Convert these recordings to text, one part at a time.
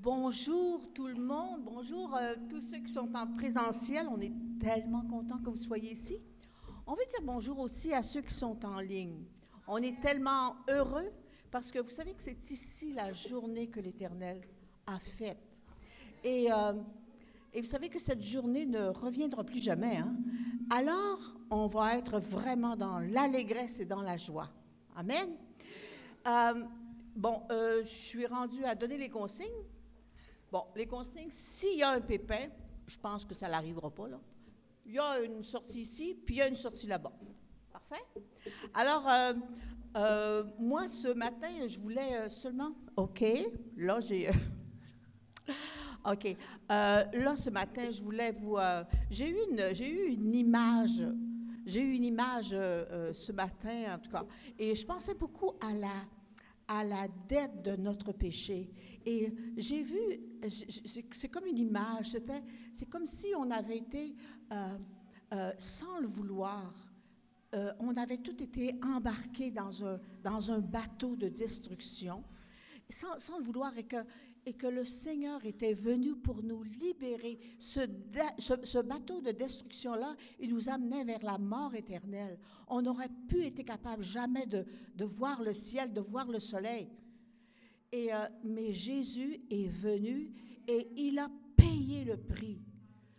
Bonjour tout le monde, bonjour tous ceux qui sont en présentiel. On est tellement contents que vous soyez ici. On veut dire bonjour aussi à ceux qui sont en ligne. On est tellement heureux parce que vous savez que c'est ici la journée que l'Éternel a faite. Et, euh, et vous savez que cette journée ne reviendra plus jamais, hein? Alors, on va être vraiment dans l'allégresse et dans la joie. Amen. Euh, je suis rendue à donner les consignes. Bon, les consignes, s'il y a un pépin, je pense que ça n'arrivera pas, là. Il y a une sortie ici, puis il y a une sortie là-bas. Parfait? Alors, moi, ce matin, je voulais seulement... OK, là, j'ai... OK. Là, ce matin, je voulais vous... j'ai eu une image. J'ai eu une image ce matin, en tout cas. Et je pensais beaucoup à la dette de notre péché. Et j'ai vu, c'est comme une image, c'est comme si on avait été, sans le vouloir, on avait tout été embarqué dans un bateau de destruction, sans le vouloir, et que le Seigneur était venu pour nous libérer. Ce bateau de destruction-là, il nous amenait vers la mort éternelle. On n'aurait pu être capable jamais de voir le ciel, de voir le soleil. Mais Jésus est venu et il a payé le prix.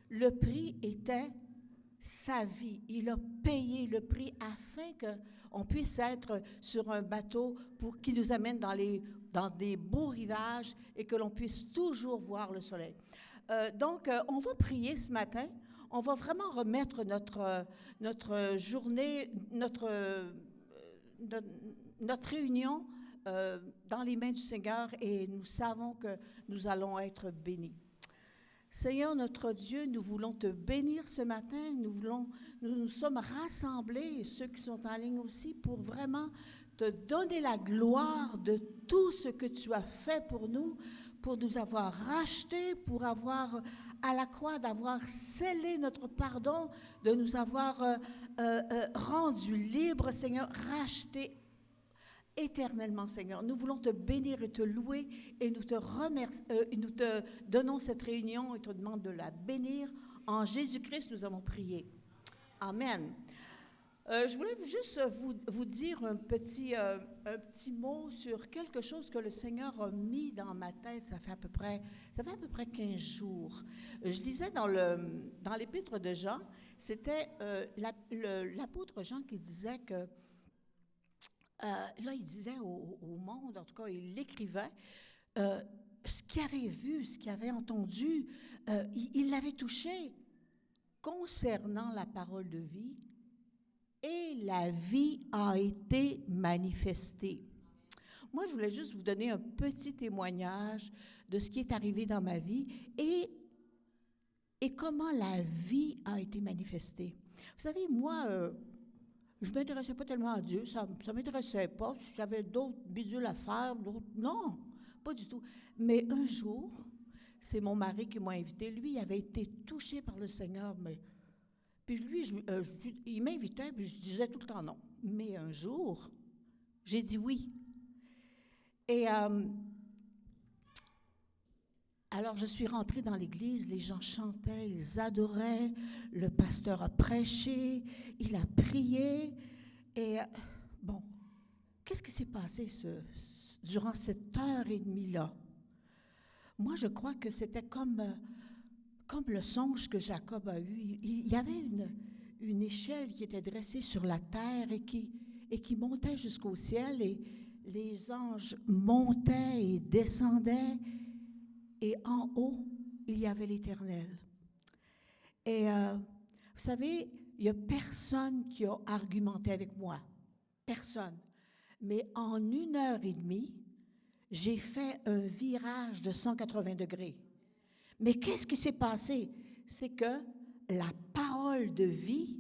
Le prix était sa vie. Il a payé le prix afin qu'on puisse être sur un bateau qui nous amène dans des beaux rivages et que l'on puisse toujours voir le soleil. On va prier ce matin. On va vraiment remettre notre journée, notre réunion dans les mains du Seigneur et nous savons que nous allons être bénis. Seigneur notre Dieu, nous voulons te bénir ce matin. Nous nous sommes rassemblés, ceux qui sont en ligne aussi, pour vraiment te donner la gloire de tout ce que tu as fait pour nous avoir rachetés, pour avoir à la croix, d'avoir scellé notre pardon, de nous avoir rendus libres, Seigneur, rachetés éternellement, Seigneur. Nous voulons te bénir et te louer et nous te donnons cette réunion et te demandons de la bénir. En Jésus-Christ, nous avons prié. Amen. Je voulais juste vous dire un petit mot sur quelque chose que le Seigneur a mis dans ma tête. Ça fait à peu près 15 jours. Je lisais dans l'épître de Jean, c'était l'apôtre Jean qui disait que là, il disait au monde, en tout cas, il l'écrivait, ce qu'il avait vu, ce qu'il avait entendu, il l'avait touché concernant la parole de vie, et la vie a été manifestée. Moi, je voulais juste vous donner un petit témoignage de ce qui est arrivé dans ma vie et comment la vie a été manifestée. Vous savez, moi, je ne m'intéressais pas tellement à Dieu, ça ne m'intéressait pas. J'avais d'autres bidules à faire, non, pas du tout. Mais un jour, c'est mon mari qui m'a invité. Lui, il avait été touché par le Seigneur, puis lui, il m'invitait, puis je disais tout le temps non. Mais un jour, j'ai dit oui. Et alors, je suis rentrée dans l'église, les gens chantaient, ils adoraient, le pasteur a prêché, il a prié. Et qu'est-ce qui s'est passé durant cette heure et demie-là? Moi, je crois que c'était comme le songe que Jacob a eu. Il y avait une échelle qui était dressée sur la terre et qui montait jusqu'au ciel, et les anges montaient et descendaient, et en haut, il y avait l'Éternel. Et vous savez, il n'y a personne qui a argumenté avec moi. Personne. Mais en 1 heure et demie, j'ai fait un virage de 180 degrés. Mais qu'est-ce qui s'est passé? C'est que la parole de vie,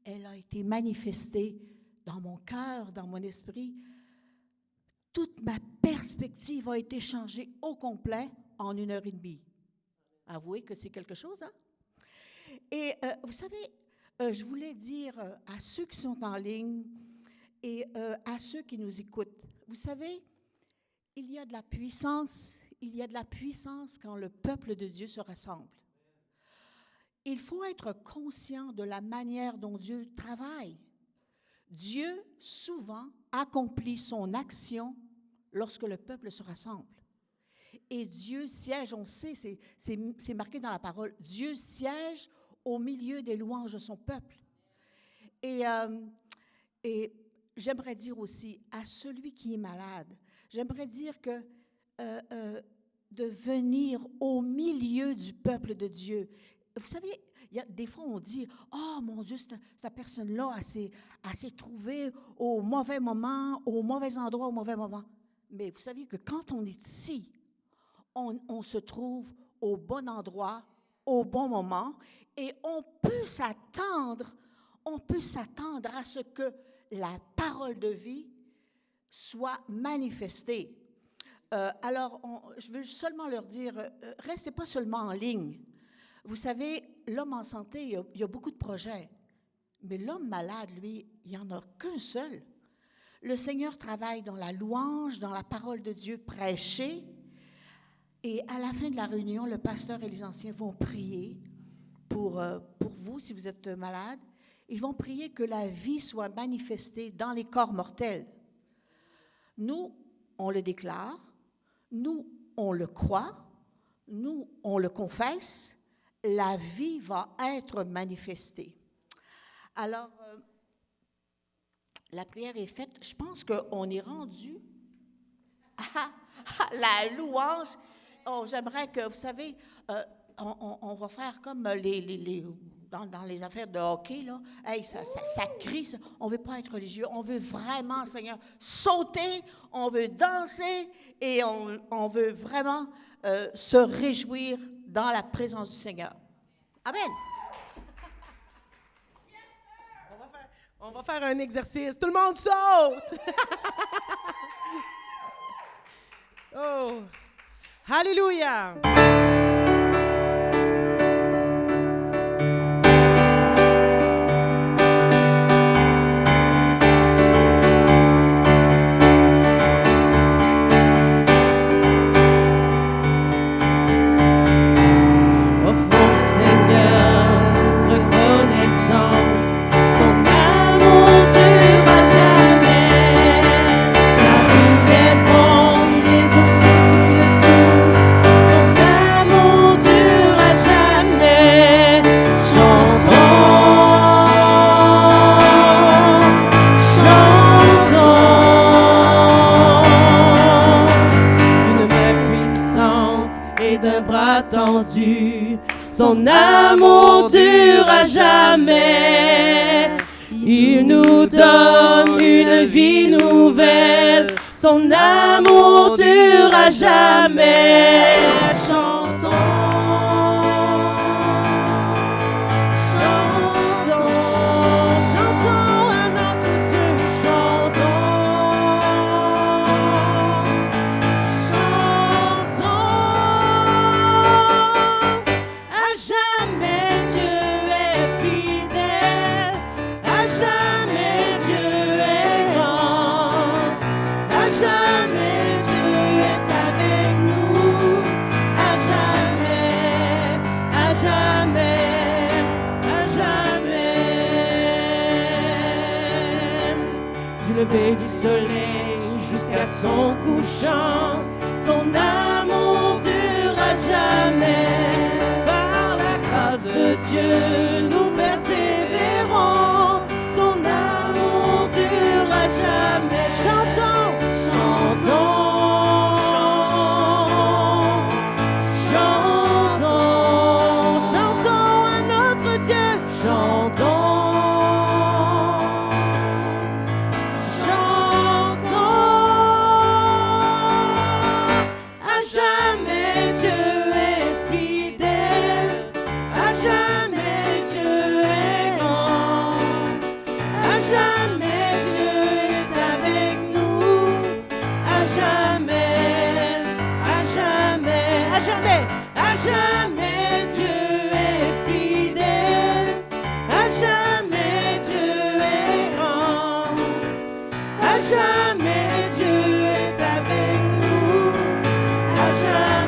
elle a été manifestée dans mon cœur, dans mon esprit. Toute ma perspective a été changée au complet en 1 heure et demie. Avouez que c'est quelque chose, hein? Et vous savez, je voulais dire à ceux qui sont en ligne et à ceux qui nous écoutent, vous savez, il y a de la puissance, il y a de la puissance quand le peuple de Dieu se rassemble. Il faut être conscient de la manière dont Dieu travaille. Dieu, souvent, accomplit son action lorsque le peuple se rassemble. Et Dieu siège, on sait, c'est marqué dans la parole, Dieu siège au milieu des louanges de son peuple. Et j'aimerais dire aussi à celui qui est malade, j'aimerais dire que de venir au milieu du peuple de Dieu. Vous savez, des fois on dit « Oh mon Dieu, cette personne-là, elle s'est trouvée au mauvais moment, au mauvais endroit, au mauvais moment. » Mais vous savez que quand on est ici, on se trouve au bon endroit, au bon moment, et on peut s'attendre à ce que la parole de vie soit manifestée. Alors, je veux seulement leur dire, restez pas seulement en ligne. Vous savez, l'homme en santé, il y a beaucoup de projets, mais l'homme malade, lui, il n'y en a qu'un seul. Le Seigneur travaille dans la louange, dans la parole de Dieu prêchée, et à la fin de la réunion, le pasteur et les anciens vont prier pour vous, si vous êtes malade. Ils vont prier que la vie soit manifestée dans les corps mortels. Nous, on le déclare, nous, on le croit, nous, on le confesse, la vie va être manifestée. Alors, la prière est faite. Je pense qu'on est rendu à la louange. Oh, j'aimerais que, vous savez, on va faire comme dans les affaires de hockey, là. Hey, ça crie, ça. On ne veut pas être religieux. On veut vraiment, Seigneur, sauter, on veut danser et on veut vraiment se réjouir dans la présence du Seigneur. Amen. On va faire un exercice. Tout le monde saute! Oh! Alléluia! Son amour dure à jamais. Il nous donne une vie nouvelle. Son amour dure à jamais. Chantons, chantons, chantons à notre Dieu. Lever du soleil jusqu'à son couchant, son amour dure à jamais. Par la grâce de Dieu, nous persévérons, son amour dure à jamais. Chantons, chantons, chantons, chantons à notre Dieu, chantons. Jamais Dieu est avec nous, à jamais.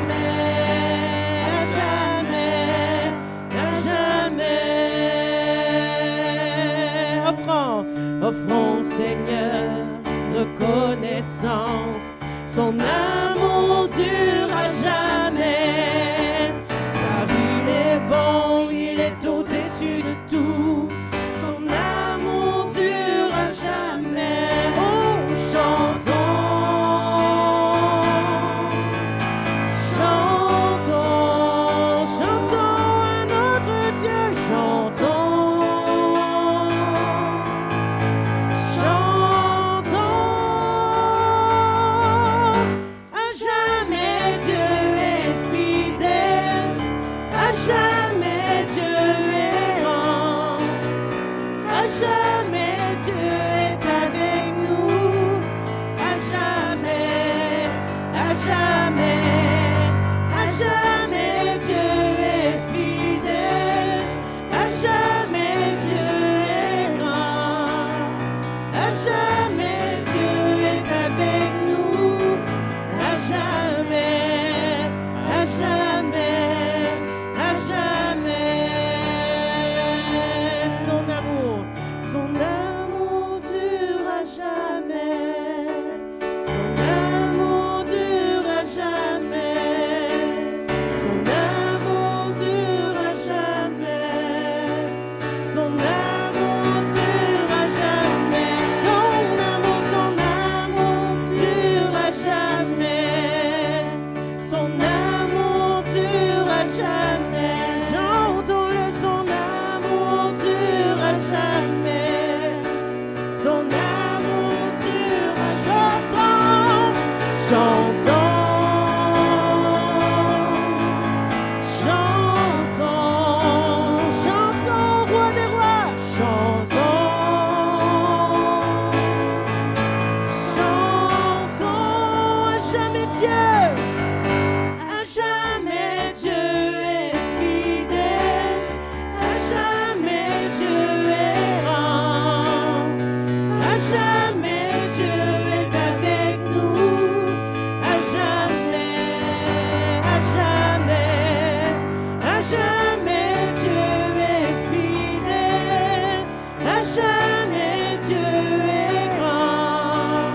jamais Dieu est fidèle, à jamais Dieu est grand,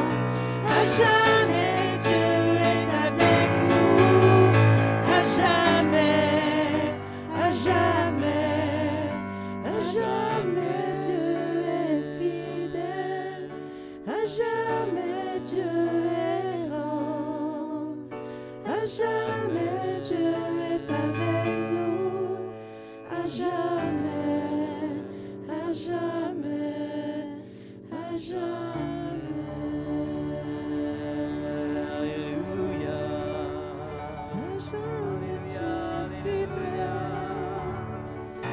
à jamais Dieu est avec nous, à jamais, à jamais, à jamais Dieu est fidèle, à jamais Dieu est grand, à jamais Dieu est avec nous, à jamais, à jamais, à jamais. Alléluia. À jamais tu es fidèle,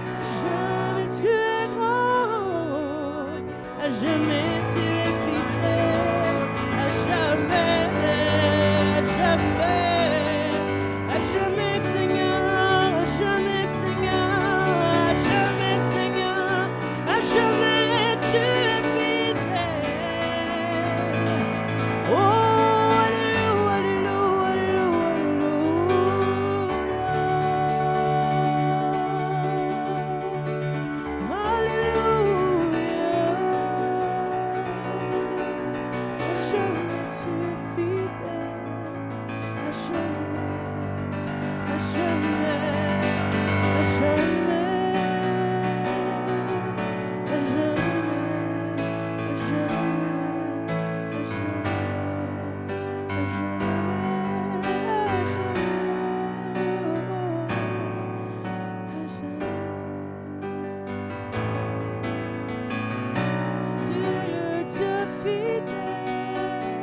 à jamais tu es grand, à jamais tu es fidèle, à jamais, à jamais Seigneur, à jamais Seigneur, à jamais Seigneur, à jamais tu es fidèle. Oh, alléluia, alléluia, Tu es le Dieu fidèle,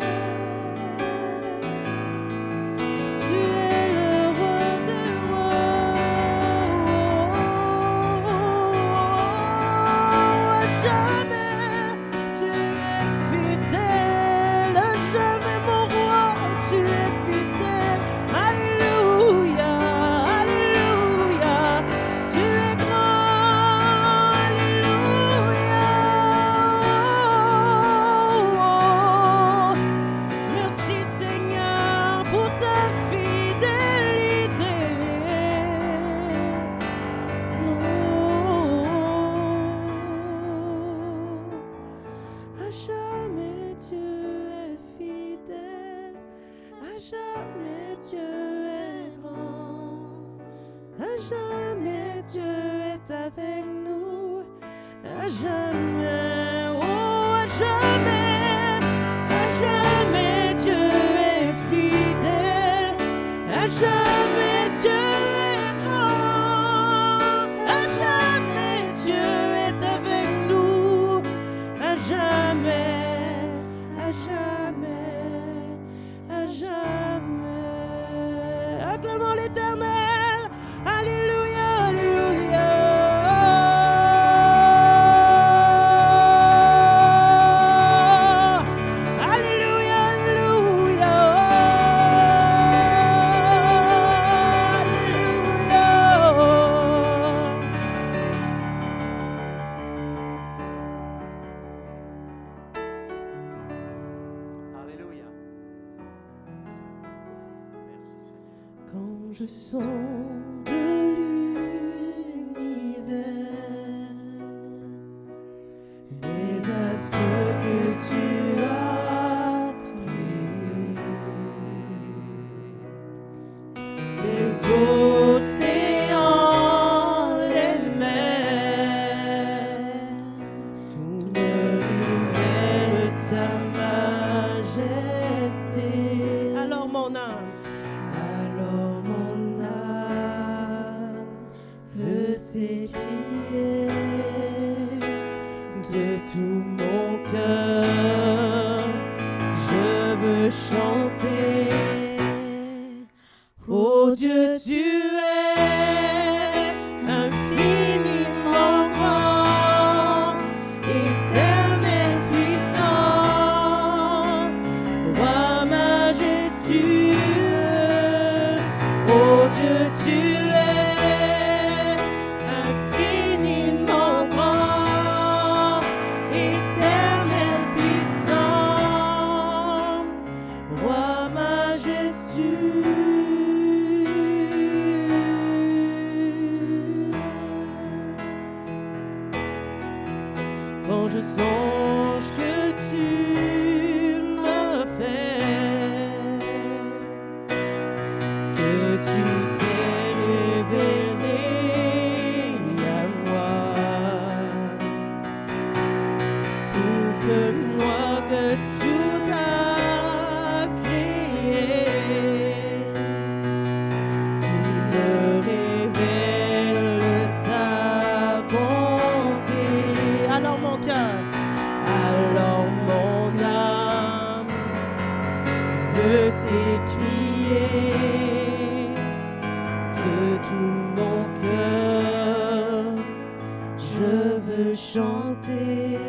tu es le roi des rois, à jamais tu es fidèle, à jamais mon roi, tu es fidèle, alléluia, alléluia, tu es grand, alléluia. Merci Seigneur pour ta fidélité. À jamais Dieu est fidèle, à jamais Dieu est grand, à jamais Dieu est avec nous, à jamais, oh à jamais Dieu est fidèle, à jamais Dieu est grand, à jamais Dieu est avec nous, à jamais, à jamais, à jamais. Acclamons l'Éternel, alléluia, alléluia. Alléluia, alléluia. Alléluia. Merci Seigneur. Quand je sonde l'univers, les astres que tu as créés, les océans, les mers, tout me révèle ta majesté. Alors mon âme quand je songe que tu m'as fait, que tu t'es révélé à moi, pour que moi que tout a créé, tu me révèles ta bonté. Alors mon cœur, alors mon âme veut s'écrier de tout mon cœur, je veux chanter.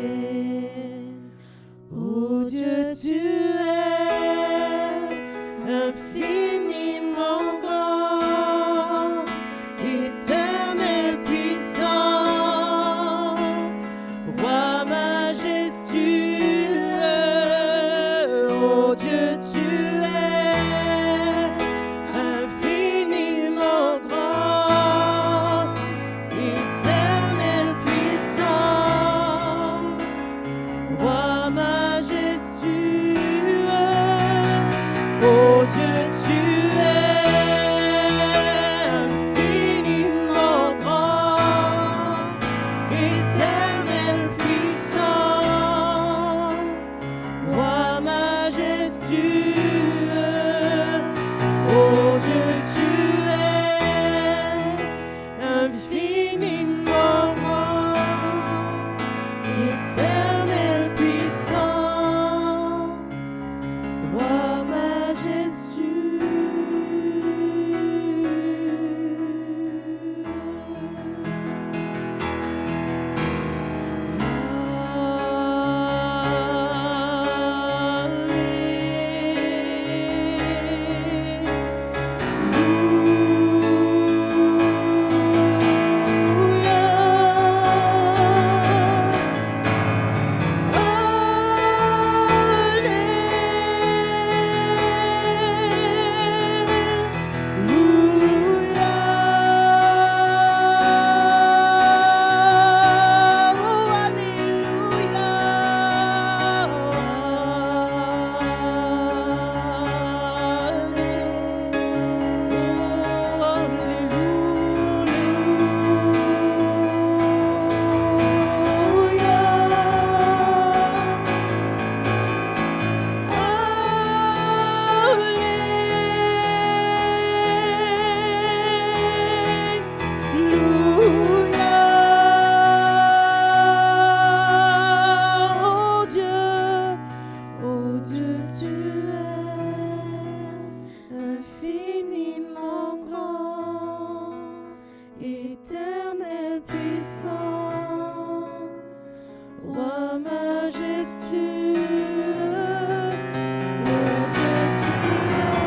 Oh Dieu, tu es infiniment grand, éternel puissant, roi majestueux. Oh Dieu, tu es infiniment grand, éternel puissant, roi majestueux. Oh Dieu, tu es infiniment grand, éternel puissant, roi majestueux. Oh Dieu, tu es infiniment grand, éternel puissant, roi majestueux. Oh Dieu, tu es infiniment grand, éternel puissant, roi majestueux. Oh Dieu, tu es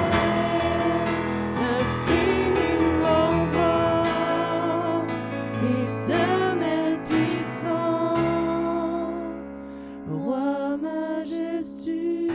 infiniment grand, éternel puissant, roi majestueux.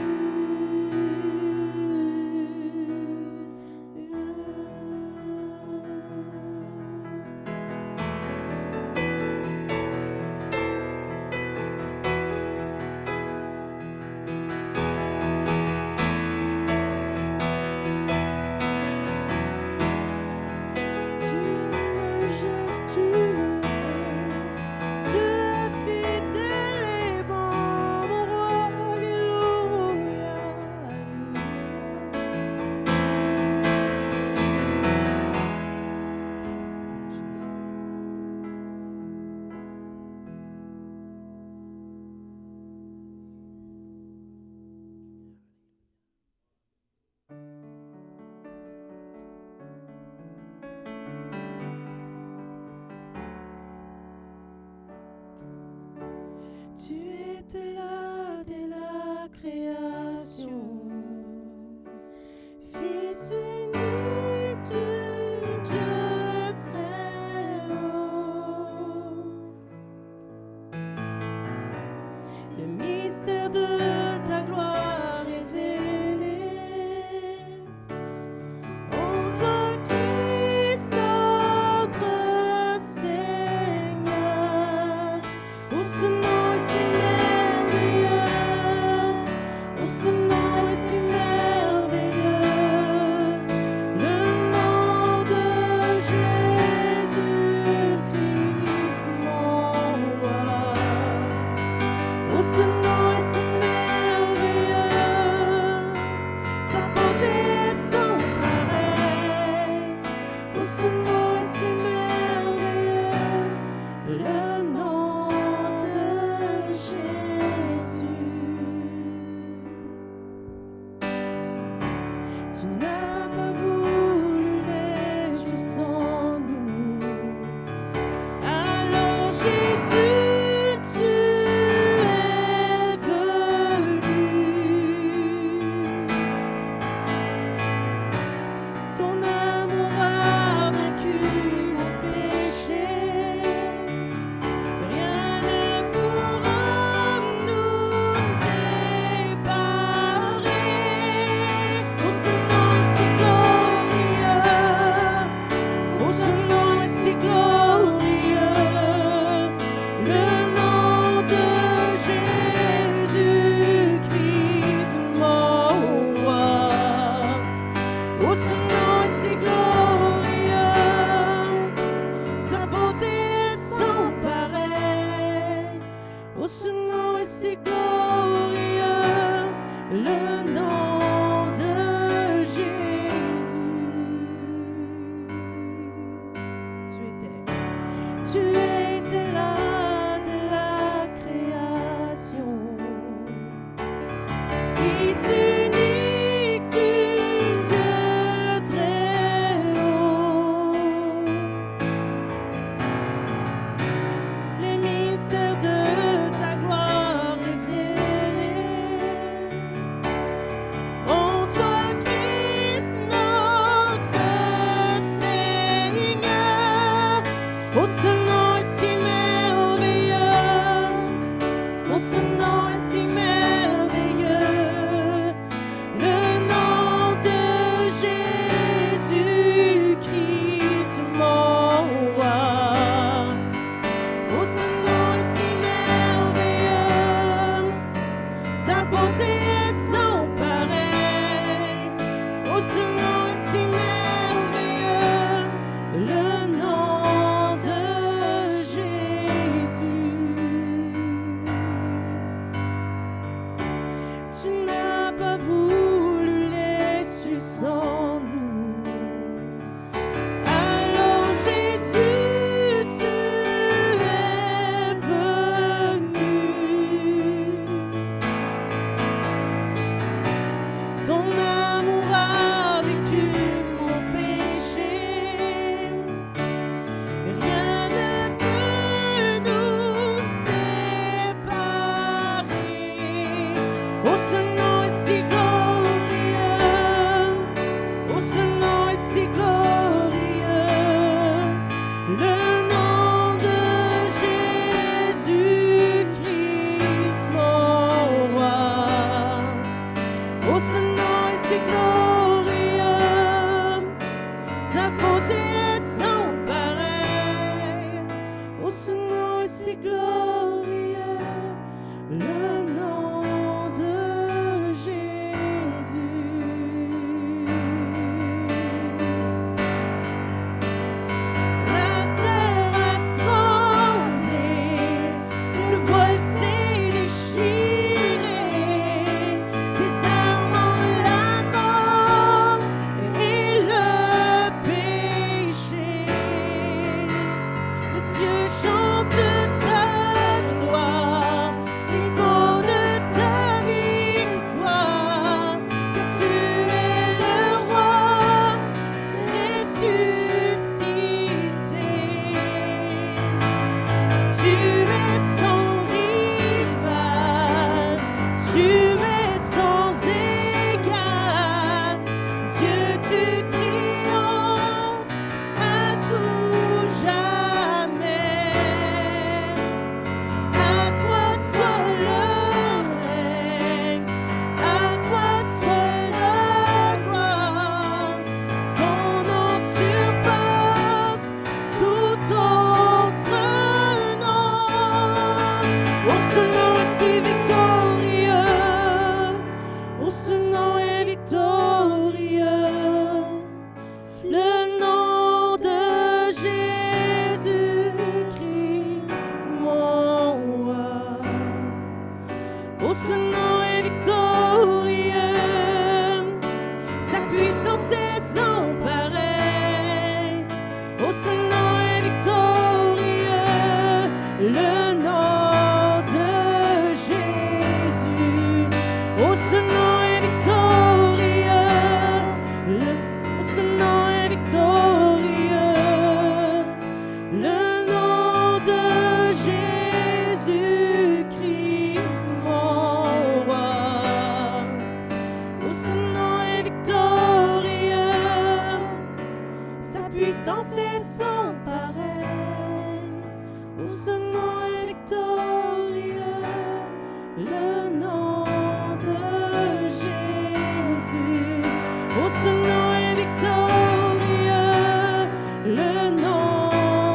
Tu es fidèle et bon, mon roi, alléluia, tu étais là dès la création, Fils unique de Dieu très haut. Le mystère de ta gloire révélé en toi, Christ notre Seigneur. Oh, ce nom est Seigneur. Oh, ce nom est victorieux, le nom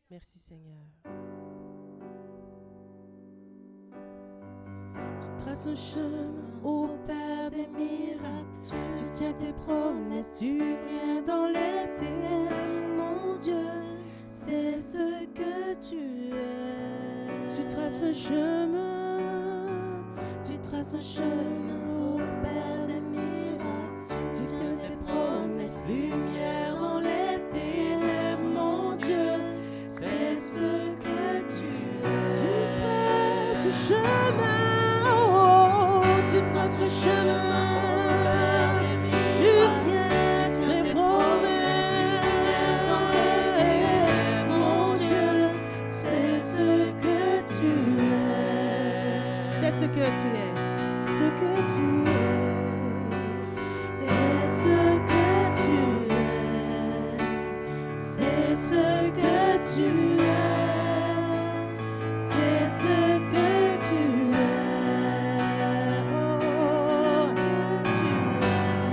Merci, Seigneur. Tu traces un chemin au Père des miracles. Tu tiens tes promesses, tu viens dans les ténèbres. Mon Dieu, c'est ce que tu es. Tu traces un chemin. Tu traces un chemin au Père des miracles. Tu tiens tes promesses, lumière dans les ténèbres. Mon Dieu, c'est ce que tu es. Tu traces un chemin, oh, tu traces un chemin. Tu tiens tes promesses, lumière dans les ténèbres. Mon Dieu, c'est ce que tu es. C'est ce que tu es. Ce que tu es. C'est ce que tu es. C'est ce que tu es. C'est ce que tu es. Oh,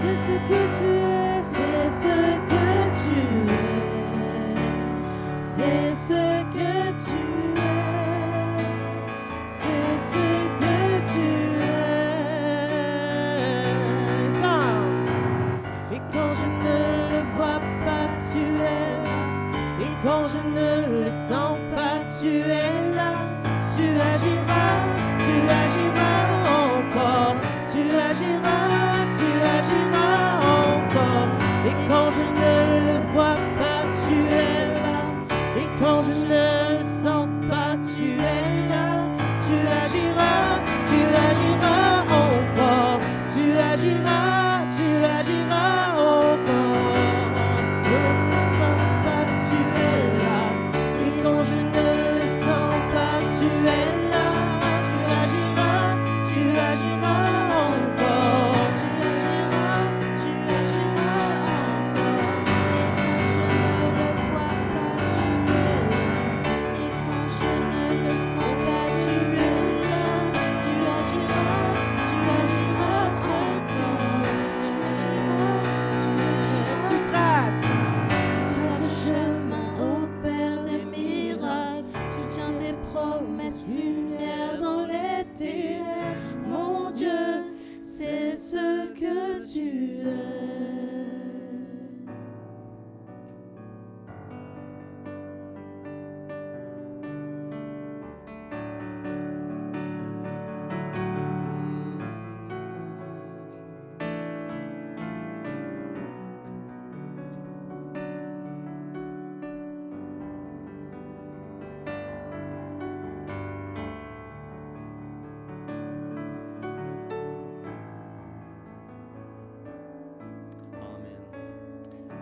c'est ce que tu es. C'est ce que tu es. C'est ce que tu es. C'est ce que tu es. Et quand je ne le vois pas, tu es là. Et quand je ne le sens pas, tu es là. Tu agiras encore. Tu agiras encore. Et quand je ne le vois pas, tu es là. Et quand je ne le sens pas, tu es là. Tu agiras encore. Tu agiras encore. Papa, tu es là. Et quand je ne le sens pas, tu es là. Tu agiras encore. Tu agiras encore. Et quand je ne le vois pas, tu es là. Et quand je ne le sens pas, tu es là. Tu agiras encore. Tu traces le chemin au Père des miracles. Tu tiens tes promesses, lumière dans les ténèbres. Mon Dieu, c'est ce que tu es.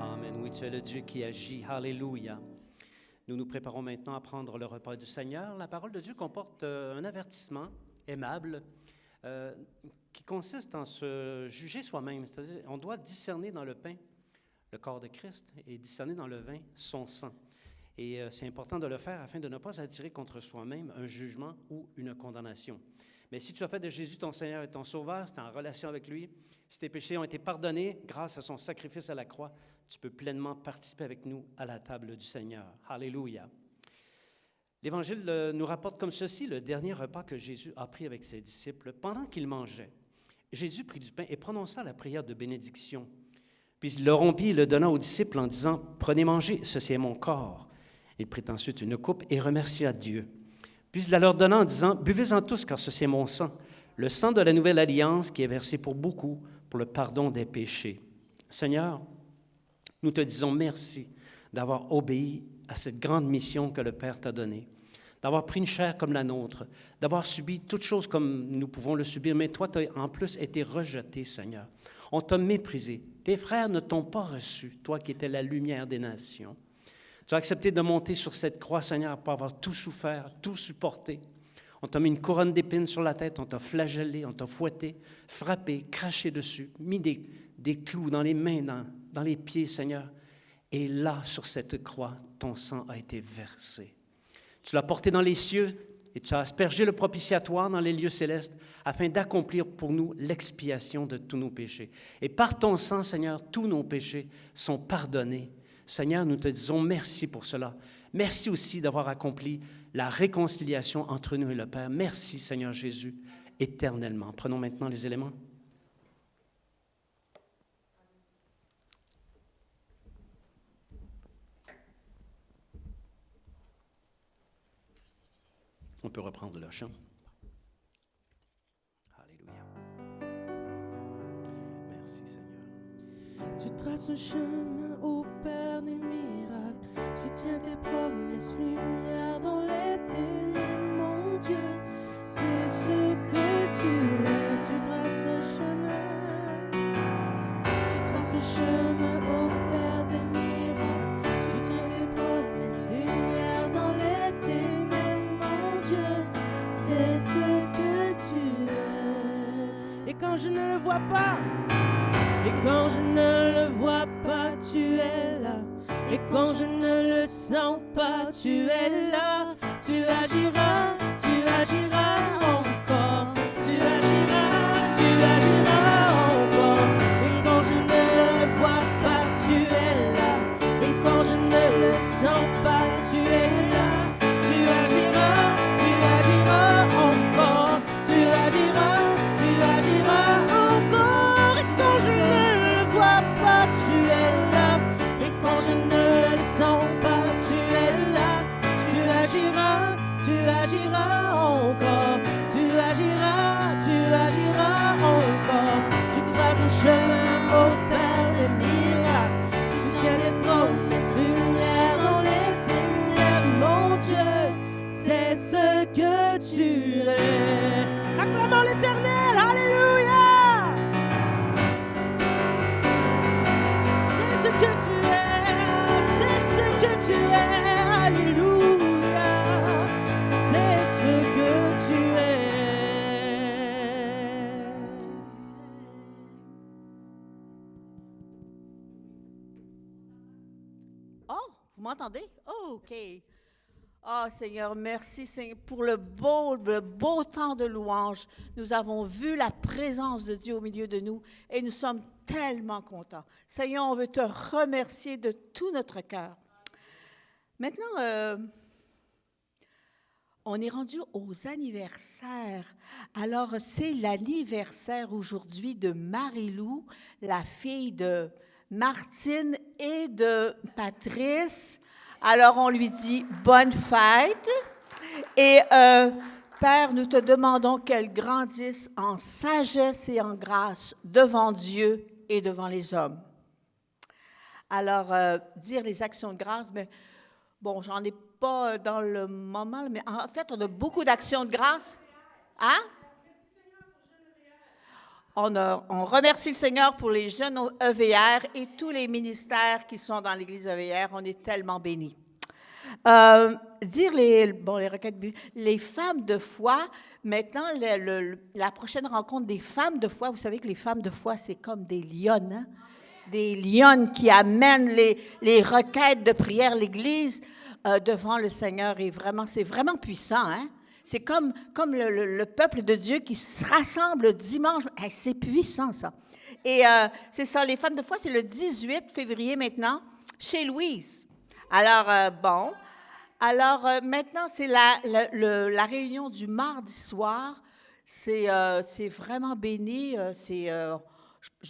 Amen. Oui, tu es le Dieu qui agit. Alléluia. Nous nous préparons maintenant à prendre le repas du Seigneur. La parole de Dieu comporte un avertissement aimable qui consiste en se juger soi-même. C'est-à-dire, on doit discerner dans le pain le corps de Christ et discerner dans le vin son sang. Et c'est important de le faire afin de ne pas attirer contre soi-même un jugement ou une condamnation. Mais si tu as fait de Jésus ton Seigneur et ton Sauveur, si tu es en relation avec lui, si tes péchés ont été pardonnés grâce à son sacrifice à la croix, tu peux pleinement participer avec nous à la table du Seigneur. Alléluia. L'Évangile nous rapporte comme ceci le dernier repas que Jésus a pris avec ses disciples. Pendant qu'ils mangeaient, Jésus prit du pain et prononça la prière de bénédiction. Puis il le rompit et le donna aux disciples en disant « Prenez, mangez, ceci est mon corps. » Il prit ensuite une coupe et remercia Dieu. Puis il la leur donna en disant « Buvez-en tous, car ceci est mon sang, le sang de la nouvelle alliance qui est versé pour beaucoup pour le pardon des péchés. » Seigneur, nous te disons merci d'avoir obéi à cette grande mission que le Père t'a donnée, d'avoir pris une chair comme la nôtre, d'avoir subi toutes choses comme nous pouvons le subir, mais toi, tu as en plus été rejeté, Seigneur. On t'a méprisé. Tes frères ne t'ont pas reçu, toi qui étais la lumière des nations. Tu as accepté de monter sur cette croix, Seigneur, pour avoir tout souffert, tout supporté. On t'a mis une couronne d'épines sur la tête, on t'a flagellé, on t'a fouetté, frappé, craché dessus, mis des clous dans les mains, dans les pieds, Seigneur. Et là, sur cette croix, ton sang a été versé. Tu l'as porté dans les cieux et tu as aspergé le propitiatoire dans les lieux célestes afin d'accomplir pour nous l'expiation de tous nos péchés. Et par ton sang, Seigneur, tous nos péchés sont pardonnés. Seigneur, nous te disons merci pour cela. Merci aussi d'avoir accompli la réconciliation entre nous et le Père. Merci, Seigneur Jésus, éternellement. Prenons maintenant les éléments. On peut reprendre le chant. Alléluia. Merci, Seigneur. Tu traces un chemin au Père des miracles. Tu tiens tes promesses, lumière dans les ténèbres, mon Dieu. C'est ce que tu es. Tu traces un chemin. Tu traces un chemin au Père des miracles. Tu tiens tes promesses, lumière dans les ténèbres, mon Dieu. C'est ce que tu es. Et quand je ne le vois pas, et quand je ne le vois pas, tu es là. Et quand je ne le sens pas, tu es là. Tu agiras encore. Tu agiras encore. Et quand je ne le vois pas, tu es là. Et quand je ne le sens pas, tu es là. Tu agiras encore. Tu agiras encore. Et quand je ne le vois pas, tu es là. Et quand je ne le sens pas, tu es là. Tu agiras encore. Tu agiras encore. Tu traces un chemin au Père des miracles. Tu tiens tes promesses, lumière dans les ténèbres, mon Dieu. C'est ce que tu es. Acclamons l'Éternel, alléluia. C'est ce que tu es, c'est ce que tu es, alléluia. C'est ce que tu es. Oh, vous m'entendez? Oh, OK. Ah, Seigneur, merci Seigneur, pour le beau temps de louange. Nous avons vu la présence de Dieu au milieu de nous et nous sommes tellement contents. Seigneur, on veut te remercier de tout notre cœur. Maintenant, on est rendu aux anniversaires. Alors, c'est l'anniversaire aujourd'hui de Marie-Lou, la fille de Martine et de Patrice. Alors, on lui dit bonne fête. Et Père, nous te demandons qu'elle grandisse en sagesse et en grâce devant Dieu et devant les hommes. Alors, dire les actions de grâce, mais bon, j'en ai pas dans le moment, mais en fait, on a beaucoup d'actions de grâce. Hein? On remercie le Seigneur pour les jeunes EVR et tous les ministères qui sont dans l'Église EVR. On est tellement bénis. Dire les requêtes, les femmes de foi, maintenant, la prochaine rencontre des femmes de foi, vous savez que les femmes de foi, c'est comme des lionnes, hein? Des lionnes qui amènent les requêtes de prière, l'Église devant le Seigneur. Et vraiment, c'est vraiment puissant, hein? C'est comme le peuple de Dieu qui se rassemble dimanche. Hey, c'est puissant, ça. Et c'est ça, les femmes de foi, c'est le 18 février maintenant, chez Louise. Alors, maintenant, c'est la réunion du mardi soir. C'est vraiment béni.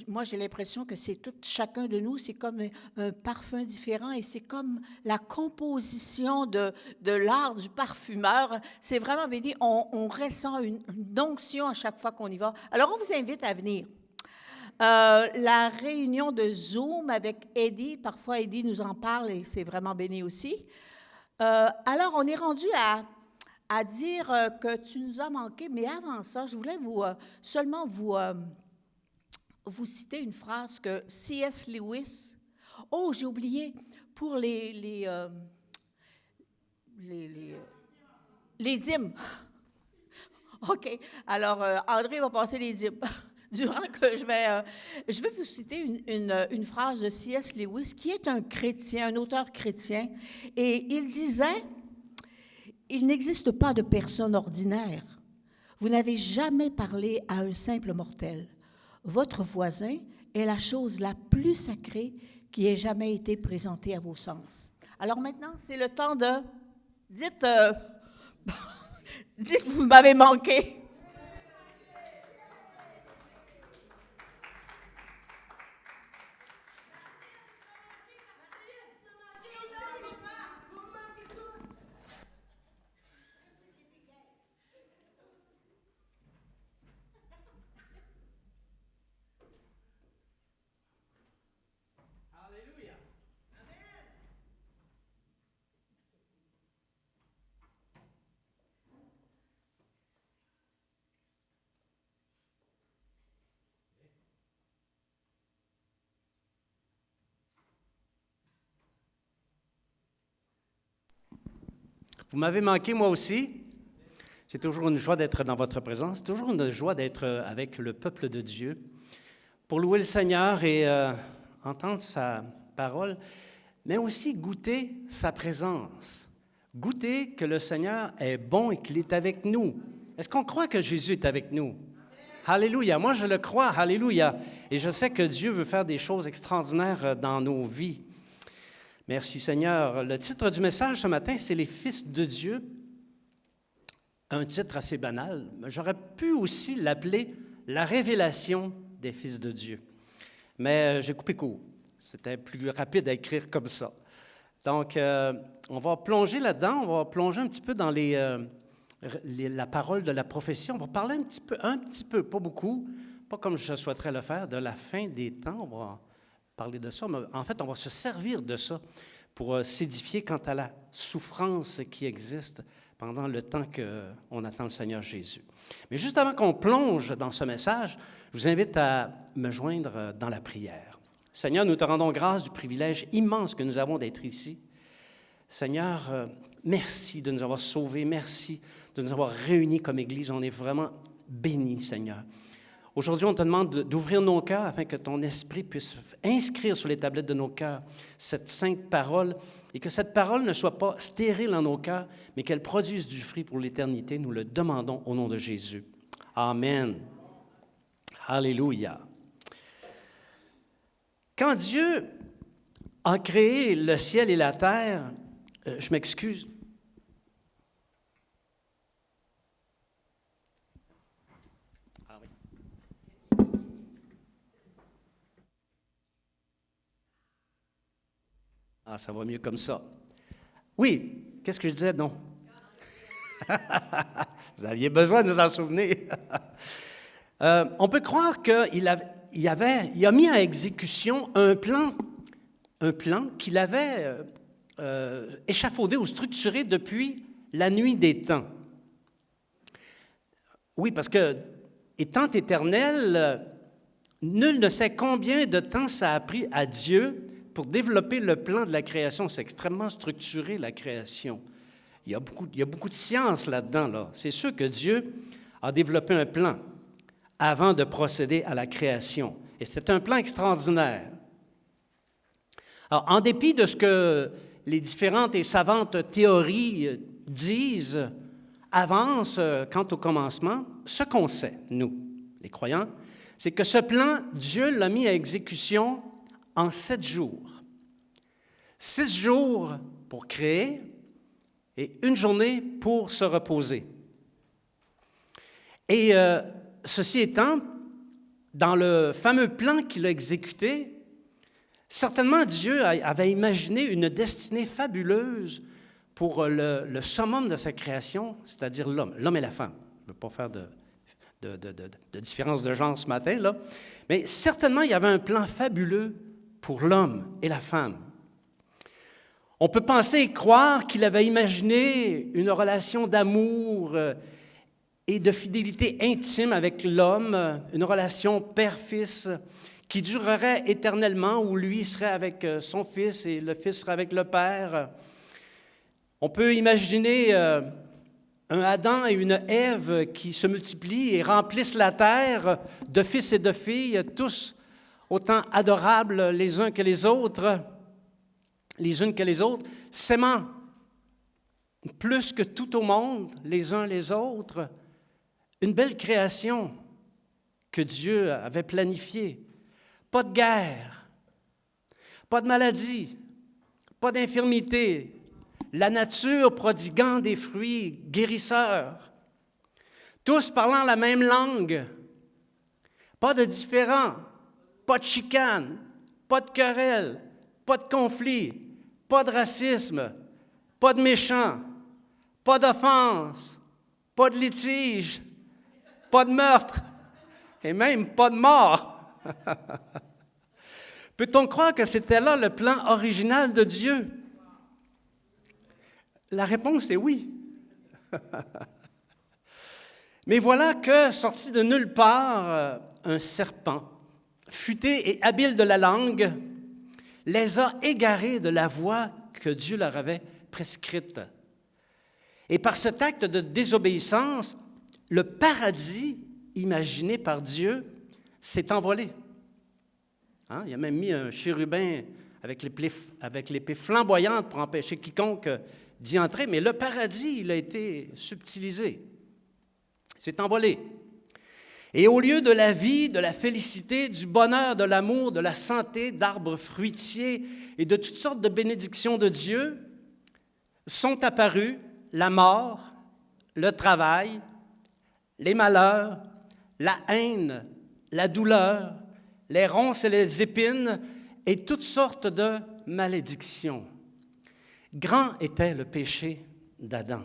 Moi, j'ai l'impression que c'est tout, chacun de nous, c'est comme un parfum différent et c'est comme la composition de l'art du parfumeur. C'est vraiment béni. On ressent une onction à chaque fois qu'on y va. Alors, on vous invite à venir. La réunion de Zoom avec Eddie, parfois Eddie nous en parle et c'est vraiment béni aussi. Alors, on est rendu à dire que tu nous as manqué, mais avant ça, je voulais seulement vous citer une phrase que C.S. Lewis, j'ai oublié, pour les dîmes. OK, alors André va passer les dîmes. Durant que je vais vous citer une phrase de C.S. Lewis, qui est un chrétien, un auteur chrétien, et il disait « Il n'existe pas de personne ordinaire. Vous n'avez jamais parlé à un simple mortel. Votre voisin est la chose la plus sacrée qui ait jamais été présenté à vos sens. Alors maintenant, c'est le temps de... Dites, dites, vous m'avez manqué. Vous m'avez manqué, moi aussi. C'est toujours une joie d'être dans votre présence. C'est toujours une joie d'être avec le peuple de Dieu pour louer le Seigneur et entendre sa parole, mais aussi goûter sa présence. Goûter que le Seigneur est bon et qu'il est avec nous. Est-ce qu'on croit que Jésus est avec nous? Alléluia. Moi, je le crois. Alléluia. Et je sais que Dieu veut faire des choses extraordinaires dans nos vies. Merci Seigneur. Le titre du message ce matin, c'est « Les fils de Dieu ». Un titre assez banal. J'aurais pu aussi l'appeler « La révélation des fils de Dieu ». Mais j'ai coupé court. C'était plus rapide à écrire comme ça. Donc, on va plonger là-dedans. On va plonger un petit peu dans la parole de la prophétie. On va parler un petit peu, pas beaucoup, pas comme je souhaiterais le faire, de la fin des temps. On va parler de ça, mais en fait, on va se servir de ça pour s'édifier quant à la souffrance qui existe pendant le temps qu'on attend le Seigneur Jésus. Mais juste avant qu'on plonge dans ce message, je vous invite à me joindre dans la prière. Seigneur, nous te rendons grâce du privilège immense que nous avons d'être ici. Seigneur, merci de nous avoir sauvés, merci de nous avoir réunis comme Église. On est vraiment bénis, Seigneur. Aujourd'hui, on te demande d'ouvrir nos cœurs afin que ton esprit puisse inscrire sur les tablettes de nos cœurs cette sainte parole et que cette parole ne soit pas stérile en nos cœurs, mais qu'elle produise du fruit pour l'éternité. Nous le demandons au nom de Jésus. Amen. Alléluia. Quand Dieu a créé le ciel et la terre, je m'excuse. Ah, ça va mieux comme ça. Oui, qu'est-ce que je disais? Non. Vous aviez besoin de nous en souvenir. On peut croire qu'il a mis en exécution un plan qu'il avait échafaudé ou structuré depuis la nuit des temps. Oui, parce que, étant éternel, nul ne sait combien de temps ça a pris à Dieu pour développer le plan de la création. C'est extrêmement structuré, la création. Il y a beaucoup de science là-dedans. Là. C'est sûr que Dieu a développé un plan avant de procéder à la création. Et c'est un plan extraordinaire. Alors, en dépit de ce que les différentes et savantes théories disent, avancent quant au commencement, ce qu'on sait, nous, les croyants, c'est que ce plan, Dieu l'a mis à exécution en 7 jours. 6 jours pour créer et 1 journée pour se reposer. Et ceci étant, dans le fameux plan qu'il a exécuté, certainement Dieu avait imaginé une destinée fabuleuse pour le summum de sa création, c'est-à-dire l'homme et la femme. Je ne veux pas faire de différence de genre ce matin, là, mais certainement il y avait un plan fabuleux pour l'homme et la femme. On peut penser et croire qu'il avait imaginé une relation d'amour et de fidélité intime avec l'homme, une relation père-fils qui durerait éternellement, où lui serait avec son fils et le fils serait avec le père. On peut imaginer un Adam et une Ève qui se multiplient et remplissent la terre de fils et de filles, tous autant adorables les uns que les autres, les unes que les autres, s'aimant plus que tout au monde, les uns les autres. Une belle création que Dieu avait planifiée. Pas de guerre, pas de maladie, pas d'infirmité, la nature prodiguant des fruits guérisseurs, tous parlant la même langue, pas de différends, pas de chicane, pas de querelle, pas de conflit, pas de racisme, pas de méchants, pas d'offense, pas de litige, pas de meurtre et même pas de mort. Peut-on croire que c'était là le plan original de Dieu? La réponse est oui. Mais voilà que, sorti de nulle part, un serpent, futé et habile de la langue, les a égarés de la voie que Dieu leur avait prescrite. Et par cet acte de désobéissance, le paradis imaginé par Dieu s'est envolé. Hein? Il a même mis un chérubin avec l'épée flamboyante pour empêcher quiconque d'y entrer, mais le paradis, il a été subtilisé. C'est envolé. Et au lieu de la vie, de la félicité, du bonheur, de l'amour, de la santé, d'arbres fruitiers et de toutes sortes de bénédictions de Dieu, sont apparus la mort, le travail, les malheurs, la haine, la douleur, les ronces et les épines et toutes sortes de malédictions. Grand était le péché d'Adam.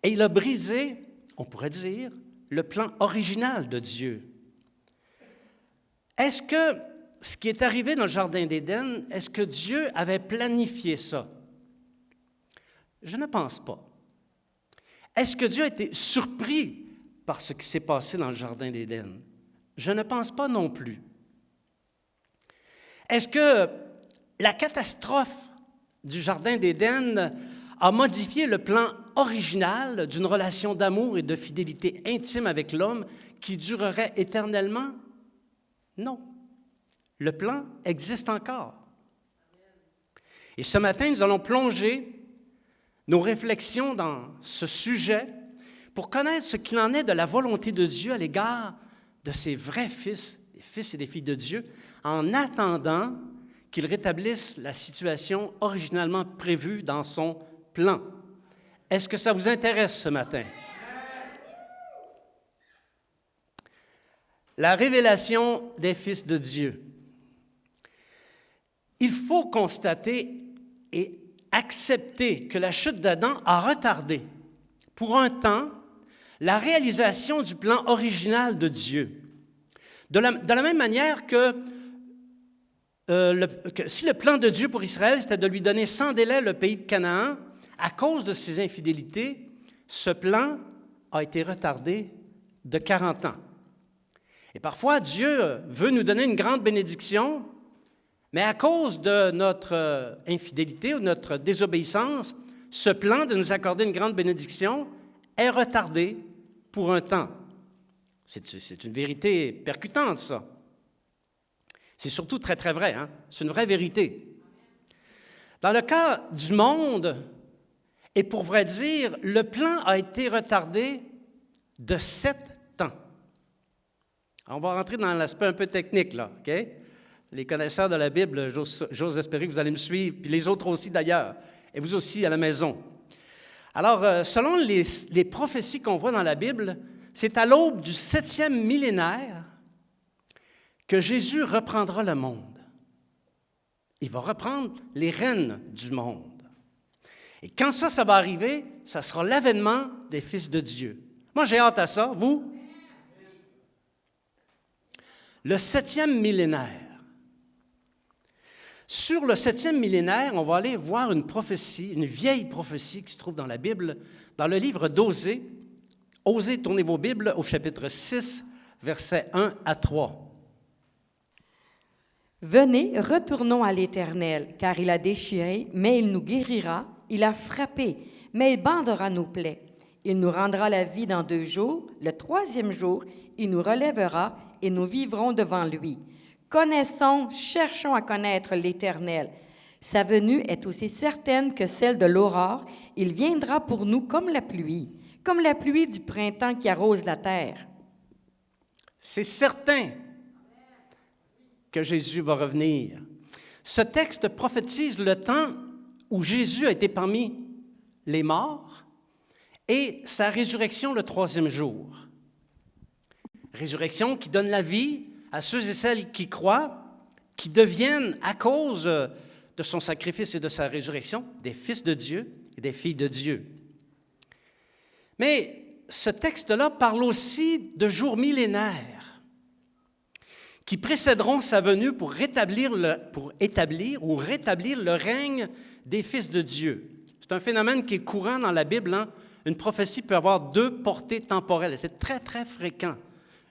Et il a brisé, on pourrait dire, le plan original de Dieu. Est-ce que ce qui est arrivé dans le Jardin d'Éden, est-ce que Dieu avait planifié ça? Je ne pense pas. Est-ce que Dieu a été surpris par ce qui s'est passé dans le Jardin d'Éden? Je ne pense pas non plus. Est-ce que la catastrophe du Jardin d'Éden a modifié le plan original d'une relation d'amour et de fidélité intime avec l'homme qui durerait éternellement? Non. Le plan existe encore. Et ce matin, nous allons plonger nos réflexions dans ce sujet pour connaître ce qu'il en est de la volonté de Dieu à l'égard de ses vrais fils, des fils et des filles de Dieu, en attendant qu'il rétablisse la situation originalement prévue dans son plan. Est-ce que ça vous intéresse ce matin? La révélation des fils de Dieu. Il faut constater et accepter que la chute d'Adam a retardé, pour un temps, la réalisation du plan original de Dieu. De la même manière que si le plan de Dieu pour Israël, c'était de lui donner sans délai le pays de Canaan, à cause de ses infidélités, ce plan a été retardé de 40 ans. Et parfois, Dieu veut nous donner une grande bénédiction, mais à cause de notre infidélité ou de notre désobéissance, ce plan de nous accorder une grande bénédiction est retardé pour un temps. C'est une vérité percutante, ça. C'est surtout très, très vrai, hein? C'est une vraie vérité. Dans le cas du monde, et pour vrai dire, le plan a été retardé de 7 ans. On va rentrer dans l'aspect un peu technique, là, OK? Les connaisseurs de la Bible, j'ose espérer que vous allez me suivre, puis les autres aussi d'ailleurs, et vous aussi à la maison. Alors, selon les prophéties qu'on voit dans la Bible, c'est à l'aube du 7e millénaire que Jésus reprendra le monde. Il va reprendre les rênes du monde. Et quand ça va arriver, ça sera l'avènement des fils de Dieu. Moi, j'ai hâte à ça. Vous? Le 7e millénaire. Sur le 7e millénaire, on va aller voir une prophétie, une vieille prophétie qui se trouve dans la Bible, dans le livre d'Osée. Osez, tournez vos Bibles au chapitre 6, versets 1 à 3. Venez, retournons à l'Éternel, car il a déchiré, mais il nous guérira. Il a frappé, mais il bandera nos plaies. Il nous rendra la vie dans 2 jours. Le 3e jour, il nous relèvera et nous vivrons devant lui. Connaissons, cherchons à connaître l'Éternel. Sa venue est aussi certaine que celle de l'aurore. Il viendra pour nous comme la pluie du printemps qui arrose la terre. C'est certain que Jésus va revenir. Ce texte prophétise le temps où Jésus a été parmi les morts et sa résurrection le 3e jour. Résurrection qui donne la vie à ceux et celles qui croient, qui deviennent, à cause de son sacrifice et de sa résurrection, des fils de Dieu et des filles de Dieu. Mais ce texte-là parle aussi de jours millénaires qui précéderont sa venue pour établir ou rétablir le règne des fils de Dieu. C'est un phénomène qui est courant dans la Bible. Hein? Une prophétie peut avoir 2 portées temporelles. C'est très, très fréquent.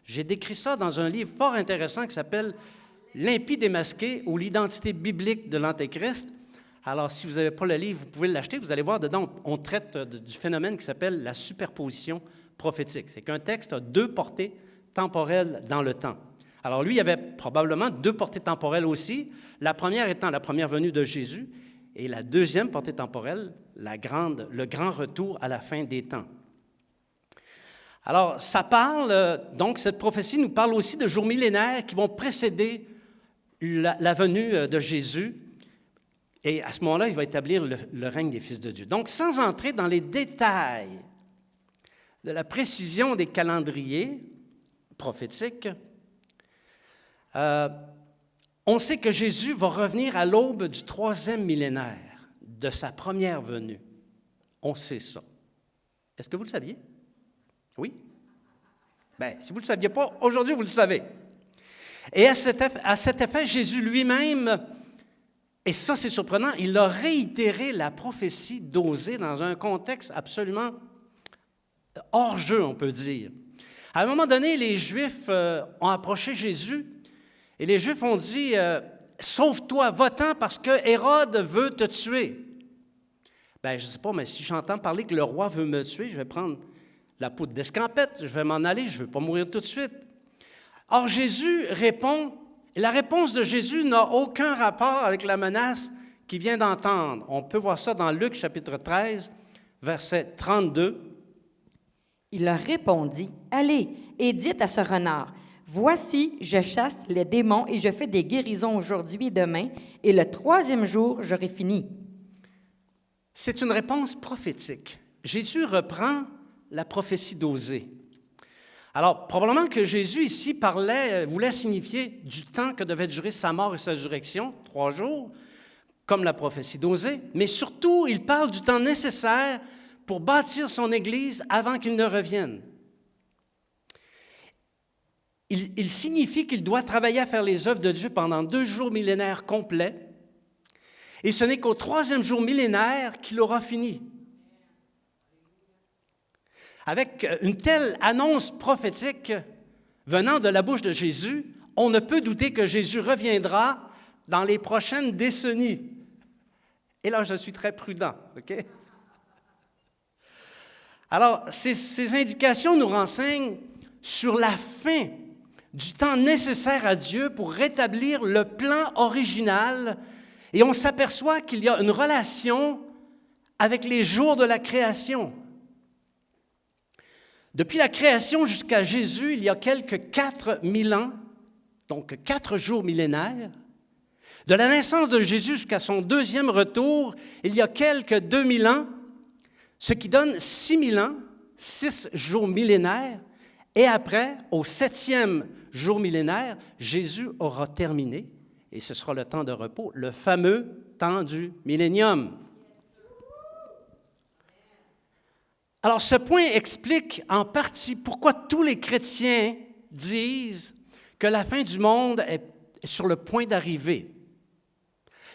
J'ai décrit ça dans un livre fort intéressant qui s'appelle « L'impie démasqué ou l'identité biblique de l'Antéchrist ». Alors, si vous n'avez pas le livre, vous pouvez l'acheter. Vous allez voir, dedans, on traite du phénomène qui s'appelle la superposition prophétique. C'est qu'un texte a 2 portées temporelles dans le temps. Alors, lui, il y avait probablement 2 portées temporelles aussi. La première étant la première venue de Jésus et la deuxième portée temporelle, le grand retour à la fin des temps. Alors, ça parle, donc, cette prophétie nous parle aussi de jours millénaires qui vont précéder la venue de Jésus. Et à ce moment-là, il va établir le règne des fils de Dieu. Donc, sans entrer dans les détails de la précision des calendriers prophétiques, on sait que Jésus va revenir à l'aube du 3e millénaire, de sa première venue. On sait ça. Est-ce que vous le saviez? Oui? Bien, si vous ne le saviez pas, aujourd'hui, vous le savez. Et à cet effet, Jésus lui-même, et ça c'est surprenant, il a réitéré la prophétie d'Osée dans un contexte absolument hors jeu, on peut dire. À un moment donné, les Juifs ont approché Jésus et les Juifs ont dit « Sauve-toi, va-t'en parce que Hérode veut te tuer. » Bien, je ne sais pas, mais si j'entends parler que le roi veut me tuer, je vais prendre la poudre d'escampette, je vais m'en aller, je ne veux pas mourir tout de suite. Or, Jésus répond, et la réponse de Jésus n'a aucun rapport avec la menace qu'il vient d'entendre. On peut voir ça dans Luc chapitre 13, verset 32. Il leur répondit, « Allez et dites à ce renard, voici, je chasse les démons et je fais des guérisons aujourd'hui et demain, et le 3e jour, j'aurai fini. » C'est une réponse prophétique. Jésus reprend la prophétie d'Osée. Alors, probablement que Jésus ici voulait signifier du temps que devait durer sa mort et sa résurrection, 3 jours, comme la prophétie d'Osée, mais surtout, il parle du temps nécessaire pour bâtir son Église avant qu'il ne revienne. Il signifie qu'il doit travailler à faire les œuvres de Dieu pendant 2 jours millénaires complets, et ce n'est qu'au 3e jour millénaire qu'il aura fini. Avec une telle annonce prophétique venant de la bouche de Jésus, on ne peut douter que Jésus reviendra dans les prochaines décennies. Et là, je suis très prudent, OK? Alors, ces indications nous renseignent sur la fin du temps nécessaire à Dieu pour rétablir le plan original, et on s'aperçoit qu'il y a une relation avec les jours de la création. Depuis la création jusqu'à Jésus, il y a quelques 4000 ans, donc 4 jours millénaires. De la naissance de Jésus jusqu'à son 2e retour, il y a quelques 2000 ans, ce qui donne 6000 ans, 6 jours millénaires. Et après, au 7e jour millénaire, Jésus aura terminé, et ce sera le temps de repos, le fameux temps du millénium. Alors, ce point explique en partie pourquoi tous les chrétiens disent que la fin du monde est sur le point d'arriver.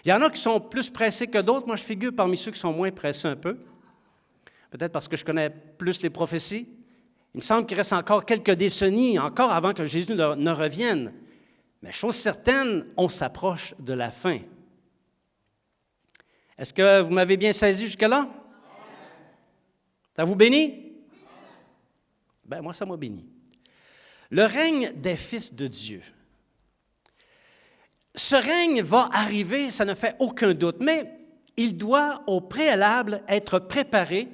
Il y en a qui sont plus pressés que d'autres. Moi, je figure parmi ceux qui sont moins pressés un peu. Peut-être parce que je connais plus les prophéties. Il me semble qu'il reste encore quelques décennies, encore avant que Jésus ne revienne. Mais chose certaine, on s'approche de la fin. Est-ce que vous m'avez bien saisi jusque-là? Ça vous bénit? Ben, moi, ça m'a béni. Le règne des fils de Dieu. Ce règne va arriver, ça ne fait aucun doute, mais il doit au préalable être préparé.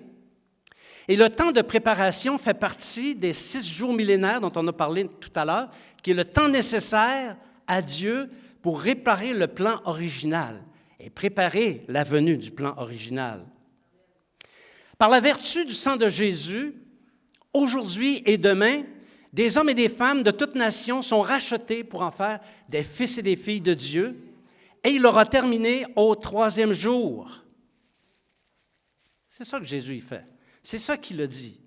Et le temps de préparation fait partie des 6 jours millénaires dont on a parlé tout à l'heure, qui est le temps nécessaire à Dieu pour réparer le plan original et préparer la venue du plan original. Par la vertu du sang de Jésus, aujourd'hui et demain, des hommes et des femmes de toute nation sont rachetés pour en faire des fils et des filles de Dieu, et il aura terminé au 3e jour. C'est ça que Jésus y fait. C'est ça qu'il a dit.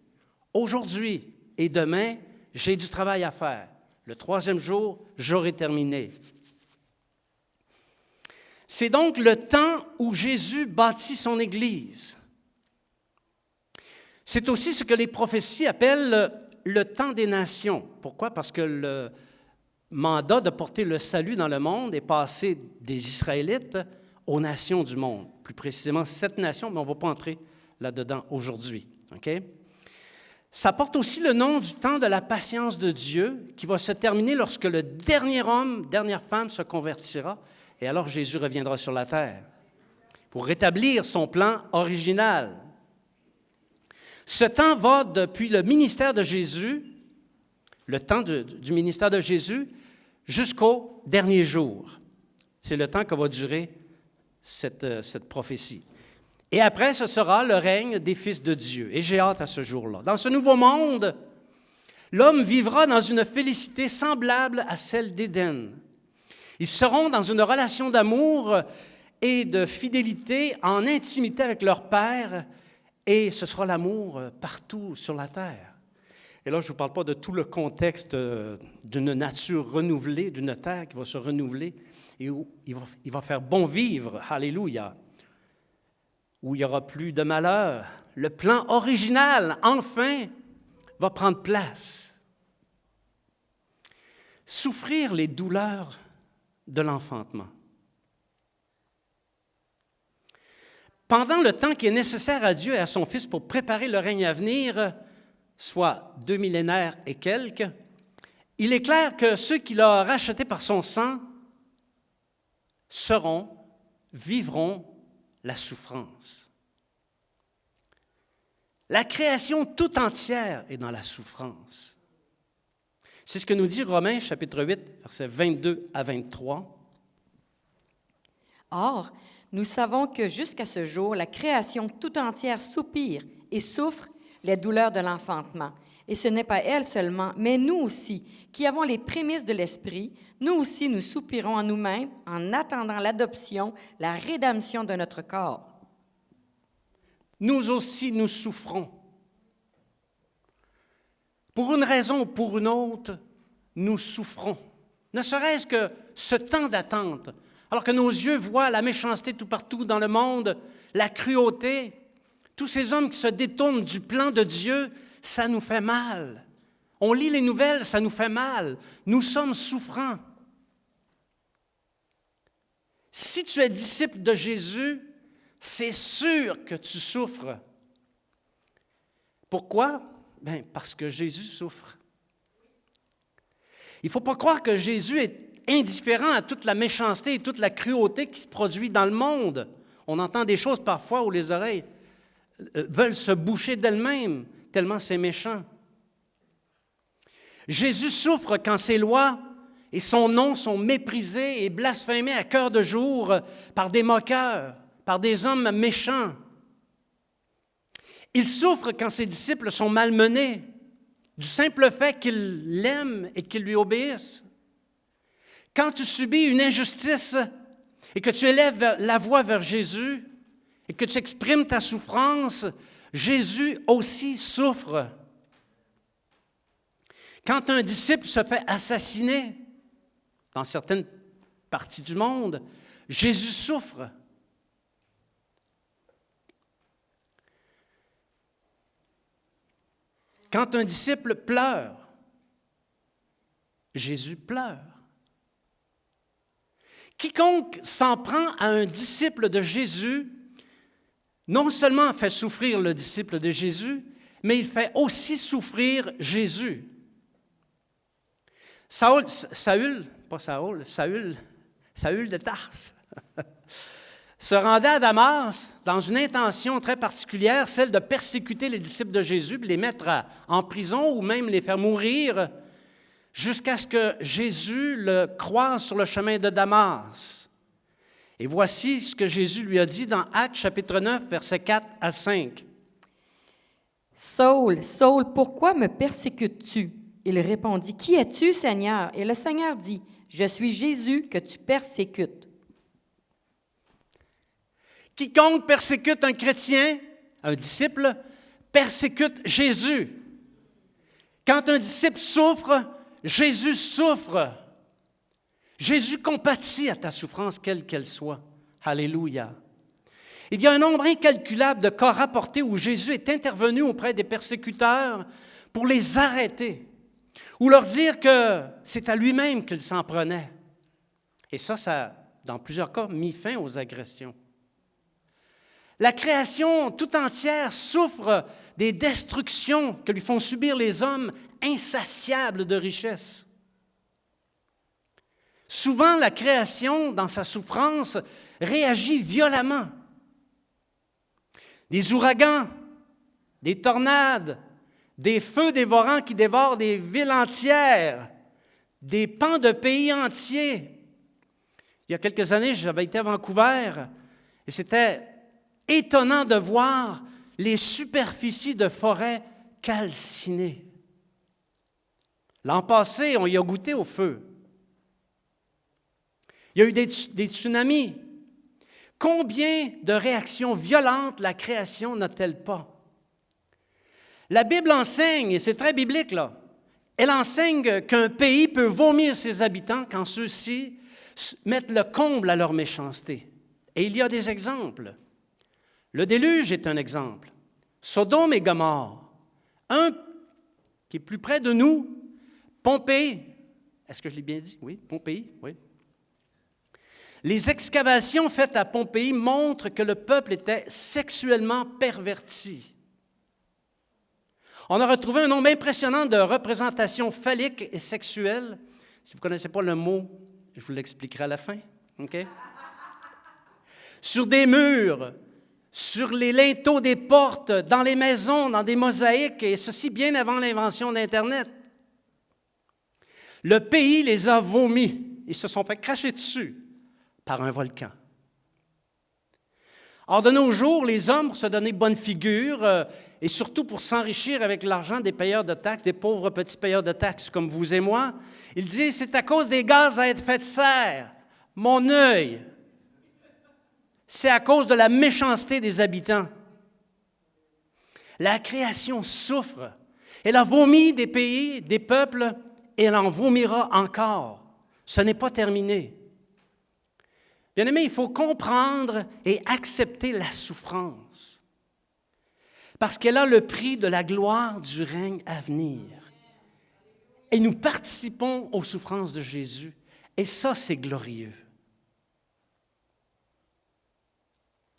Aujourd'hui et demain, j'ai du travail à faire. Le 3e jour, j'aurai terminé. C'est donc le temps où Jésus bâtit son Église. C'est aussi ce que les prophéties appellent le temps des nations. Pourquoi? Parce que le mandat de porter le salut dans le monde est passé des Israélites aux nations du monde. Plus précisément, 7 nations, mais on ne va pas entrer là-dedans aujourd'hui. Okay? Ça porte aussi le nom du temps de la patience de Dieu qui va se terminer lorsque le dernier homme, dernière femme se convertira et alors Jésus reviendra sur la terre pour rétablir son plan original. Ce temps va depuis le ministère de Jésus, le temps du ministère de Jésus, jusqu'au dernier jour. C'est le temps que va durer cette prophétie. Et après, ce sera le règne des fils de Dieu. Et j'ai hâte à ce jour-là. Dans ce nouveau monde, l'homme vivra dans une félicité semblable à celle d'Éden. Ils seront dans une relation d'amour et de fidélité en intimité avec leur Père, et ce sera l'amour partout sur la terre. Et là, je ne vous parle pas de tout le contexte d'une nature renouvelée, d'une terre qui va se renouveler et où il va faire bon vivre, alléluia, où il n'y aura plus de malheur. Le plan original, enfin, va prendre place. Souffrir les douleurs de l'enfantement. Pendant le temps qui est nécessaire à Dieu et à son Fils pour préparer le règne à venir, soit 2 millénaires et quelques, il est clair que ceux qu'il a rachetés par son sang vivront la souffrance. La création tout entière est dans la souffrance. C'est ce que nous dit Romains, chapitre 8, versets 22 à 23. Or, nous savons que jusqu'à ce jour, la création tout entière soupire et souffre les douleurs de l'enfantement. Et ce n'est pas elle seulement, mais nous aussi, qui avons les prémices de l'Esprit, nous aussi nous soupirons en nous-mêmes en attendant l'adoption, la rédemption de notre corps. Nous aussi, nous souffrons. Pour une raison ou pour une autre, nous souffrons. Ne serait-ce que ce temps d'attente, alors que nos yeux voient la méchanceté tout partout dans le monde, la cruauté, tous ces hommes qui se détournent du plan de Dieu, ça nous fait mal. On lit les nouvelles, ça nous fait mal. Nous sommes souffrants. Si tu es disciple de Jésus, c'est sûr que tu souffres. Pourquoi? Bien, parce que Jésus souffre. Il ne faut pas croire que Jésus est indifférent à toute la méchanceté et toute la cruauté qui se produit dans le monde. On entend des choses parfois où les oreilles veulent se boucher d'elles-mêmes, tellement c'est méchant. Jésus souffre quand ses lois et son nom sont méprisés et blasphémés à cœur de jour par des moqueurs, par des hommes méchants. Il souffre quand ses disciples sont malmenés, du simple fait qu'ils l'aiment et qu'ils lui obéissent. Quand tu subis une injustice et que tu élèves la voix vers Jésus et que tu exprimes ta souffrance, Jésus aussi souffre. Quand un disciple se fait assassiner dans certaines parties du monde, Jésus souffre. Quand un disciple pleure, Jésus pleure. Quiconque s'en prend à un disciple de Jésus, non seulement fait souffrir le disciple de Jésus, mais il fait aussi souffrir Jésus. Saül de Tarse, se rendait à Damas dans une intention très particulière, celle de persécuter les disciples de Jésus, puis les mettre en prison ou même les faire mourir. jusqu'à ce que Jésus le croise sur le chemin de Damas. Et voici ce que Jésus lui a dit dans Actes chapitre 9, versets 4 à 5. « Saul, Saul, pourquoi me persécutes-tu? » Il répondit, « Qui es-tu, Seigneur? » Et le Seigneur dit, « Je suis Jésus que tu persécutes. » Quiconque persécute un chrétien, un disciple, persécute Jésus. Quand un disciple souffre, Jésus souffre. Jésus compatit à ta souffrance, quelle qu'elle soit. Alléluia. Il y a un nombre incalculable de cas rapportés où Jésus est intervenu auprès des persécuteurs pour les arrêter ou leur dire que c'est à lui-même qu'il s'en prenait. Et ça, dans plusieurs cas, mis fin aux agressions. La création tout entière souffre des destructions que lui font subir les hommes insatiables de richesse. Souvent, la création, dans sa souffrance, réagit violemment. Des ouragans, des tornades, des feux dévorants qui dévorent des villes entières, des pans de pays entiers. Il y a quelques années, j'avais été à Vancouver et c'était étonnant de voir les superficies de forêts calcinées. L'an passé, on y a goûté au feu. Il y a eu des tsunamis. Combien de réactions violentes la création n'a-t-elle pas? La Bible enseigne, et c'est très biblique là, elle enseigne qu'un pays peut vomir ses habitants quand ceux-ci mettent le comble à leur méchanceté. Et il y a des exemples. Le déluge est un exemple. Sodome et Gomorrhe. Un qui est plus près de nous, Pompéi. Est-ce que je l'ai bien dit? Oui, Pompéi, oui. Les excavations faites à Pompéi montrent que le peuple était sexuellement perverti. On a retrouvé un nombre impressionnant de représentations phalliques et sexuelles. Si vous ne connaissez pas le mot, je vous l'expliquerai à la fin. Okay? Sur des murs, sur les linteaux des portes, dans les maisons, dans des mosaïques, et ceci bien avant l'invention d'Internet. Le pays les a vomis. Ils se sont fait cracher dessus par un volcan. Or, de nos jours, les hommes, pour se donner bonne figure, et surtout pour s'enrichir avec l'argent des payeurs de taxes, des pauvres petits payeurs de taxes comme vous et moi, ils disent, c'est à cause des gaz à effet de serre, mon œil. C'est à cause de la méchanceté des habitants. La création souffre. Elle a vomi des pays, des peuples, et elle en vomira encore. Ce n'est pas terminé. Bien-aimés, il faut comprendre et accepter la souffrance, parce qu'elle a le prix de la gloire du règne à venir. Et nous participons aux souffrances de Jésus, et ça, c'est glorieux.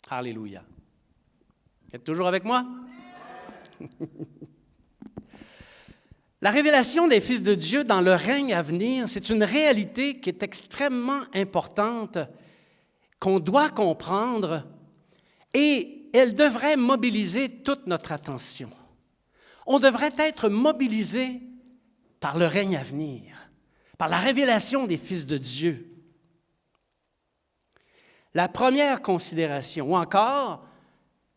Alléluia. Vous êtes toujours avec moi? La révélation des fils de Dieu dans le règne à venir, c'est une réalité qui est extrêmement importante, qu'on doit comprendre, et elle devrait mobiliser toute notre attention. On devrait être mobilisé par le règne à venir, par la révélation des fils de Dieu. La première considération, ou encore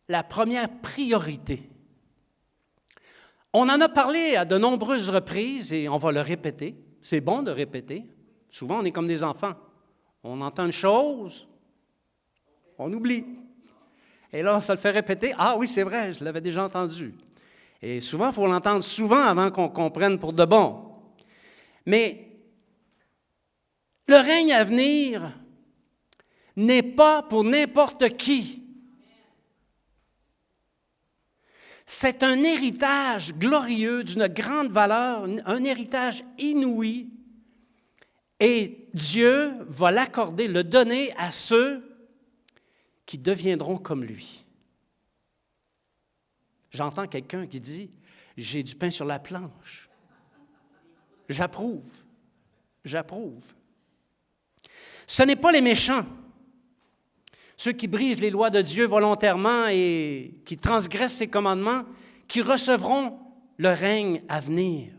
la première priorité. On en a parlé à de nombreuses reprises et on va le répéter. C'est bon de répéter. Souvent, on est comme des enfants. On entend une chose, on oublie. Et là, on se le fait répéter. Ah oui, c'est vrai, je l'avais déjà entendu. Et souvent, il faut l'entendre souvent avant qu'on comprenne pour de bon. Mais le règne à venir n'est pas pour n'importe qui. C'est un héritage glorieux d'une grande valeur, un héritage inouï, et Dieu va l'accorder, le donner à ceux qui deviendront comme lui. J'entends quelqu'un qui dit « J'ai du pain sur la planche ». J'approuve. J'approuve. Ce n'est pas les méchants, ceux qui brisent les lois de Dieu volontairement et qui transgressent ses commandements, qui recevront le règne à venir.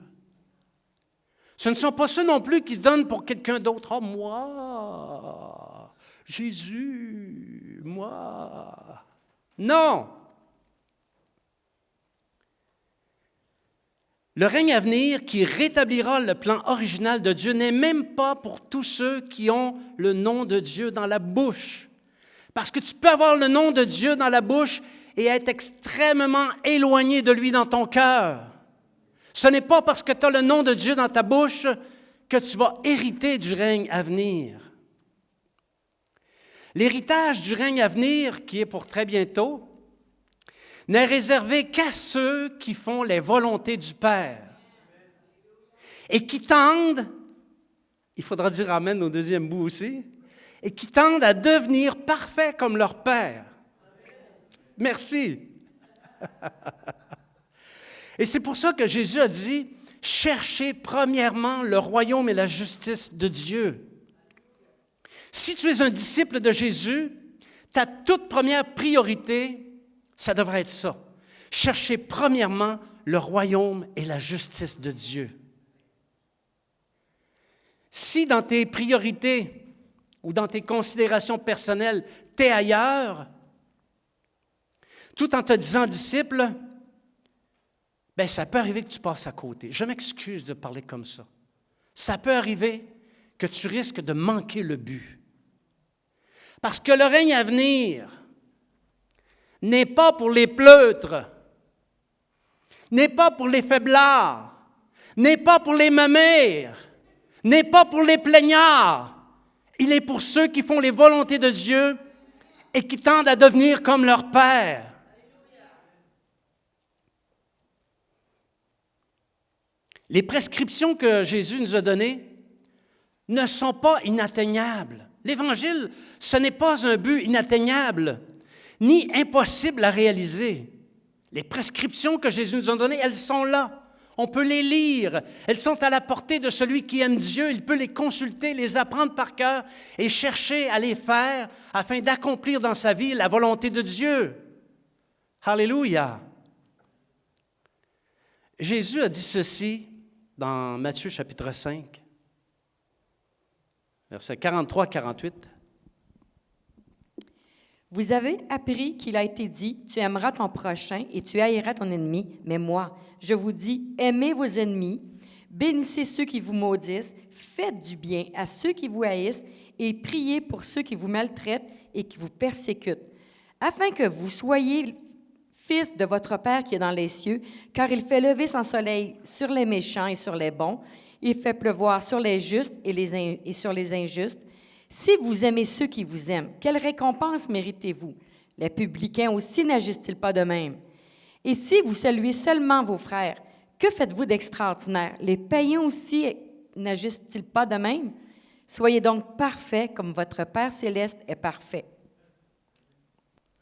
Ce ne sont pas ceux non plus qui se donnent pour quelqu'un d'autre. « Oh, moi, Jésus, moi. » Non! Le règne à venir qui rétablira le plan original de Dieu n'est même pas pour tous ceux qui ont le nom de Dieu dans la bouche. Parce que tu peux avoir le nom de Dieu dans la bouche et être extrêmement éloigné de lui dans ton cœur. Ce n'est pas parce que tu as le nom de Dieu dans ta bouche que tu vas hériter du règne à venir. L'héritage du règne à venir, qui est pour très bientôt, n'est réservé qu'à ceux qui font les volontés du Père et qui tendent, il faudra dire amen au deuxième bout aussi, et qui tendent à devenir parfaits comme leur Père. Merci. Et c'est pour ça que Jésus a dit, cherchez premièrement le royaume et la justice de Dieu. Si tu es un disciple de Jésus, ta toute première priorité, ça devrait être ça. Cherchez premièrement le royaume et la justice de Dieu. Si dans tes priorités ou dans tes considérations personnelles, tu es ailleurs, tout en te disant disciple, bien, ça peut arriver que tu passes à côté. Je m'excuse de parler comme ça. Ça peut arriver que tu risques de manquer le but. Parce que le règne à venir n'est pas pour les pleutres, n'est pas pour les faiblards, n'est pas pour les mamères, n'est pas pour les plaignards. Il est pour ceux qui font les volontés de Dieu et qui tendent à devenir comme leur Père. Les prescriptions que Jésus nous a données ne sont pas inatteignables. L'Évangile, ce n'est pas un but inatteignable, ni impossible à réaliser. Les prescriptions que Jésus nous a données, elles sont là. On peut les lire. Elles sont à la portée de celui qui aime Dieu. Il peut les consulter, les apprendre par cœur et chercher à les faire afin d'accomplir dans sa vie la volonté de Dieu. Alléluia! Jésus a dit ceci dans Matthieu chapitre 5, versets 43-48. Vous avez appris qu'il a été dit, tu aimeras ton prochain et tu haïras ton ennemi. Mais moi, je vous dis, aimez vos ennemis, bénissez ceux qui vous maudissent, faites du bien à ceux qui vous haïssent et priez pour ceux qui vous maltraitent et qui vous persécutent, afin que vous soyez fils de votre Père qui est dans les cieux, car il fait lever son soleil sur les méchants et sur les bons, il fait pleuvoir sur les justes et sur les injustes. Si vous aimez ceux qui vous aiment, quelle récompense méritez-vous? Les publicains aussi n'agissent-ils pas de même? Et si vous saluez seulement vos frères, que faites-vous d'extraordinaire? Les païens aussi n'agissent-ils pas de même? Soyez donc parfaits comme votre Père céleste est parfait.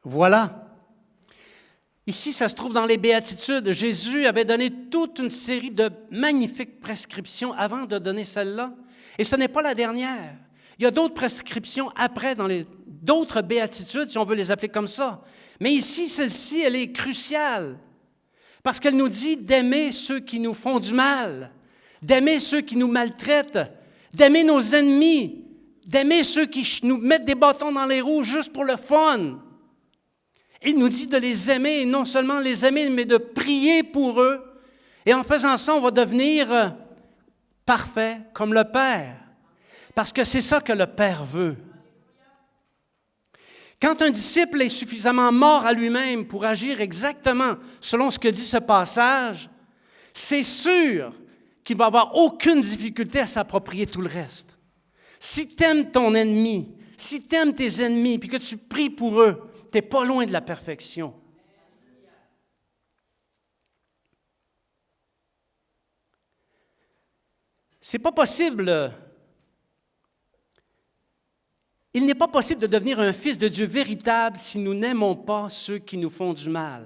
Voilà. Ici, ça se trouve dans les Béatitudes. Jésus avait donné toute une série de magnifiques prescriptions avant de donner celle-là. Et ce n'est pas la dernière. Il y a d'autres prescriptions après dans d'autres béatitudes, si on veut les appeler comme ça. Mais ici, celle-ci, elle est cruciale parce qu'elle nous dit d'aimer ceux qui nous font du mal, d'aimer ceux qui nous maltraitent, d'aimer nos ennemis, d'aimer ceux qui nous mettent des bâtons dans les roues juste pour le fun. Il nous dit de les aimer, et non seulement les aimer, mais de prier pour eux. Et en faisant ça, on va devenir parfait comme le Père. Parce que c'est ça que le Père veut. Quand un disciple est suffisamment mort à lui-même pour agir exactement selon ce que dit ce passage, c'est sûr qu'il va avoir aucune difficulté à s'approprier tout le reste. Si tu aimes ton ennemi, si tu aimes tes ennemis, puis que tu pries pour eux, tu n'es pas loin de la perfection. C'est pas possible. Il n'est pas possible de devenir un fils de Dieu véritable si nous n'aimons pas ceux qui nous font du mal.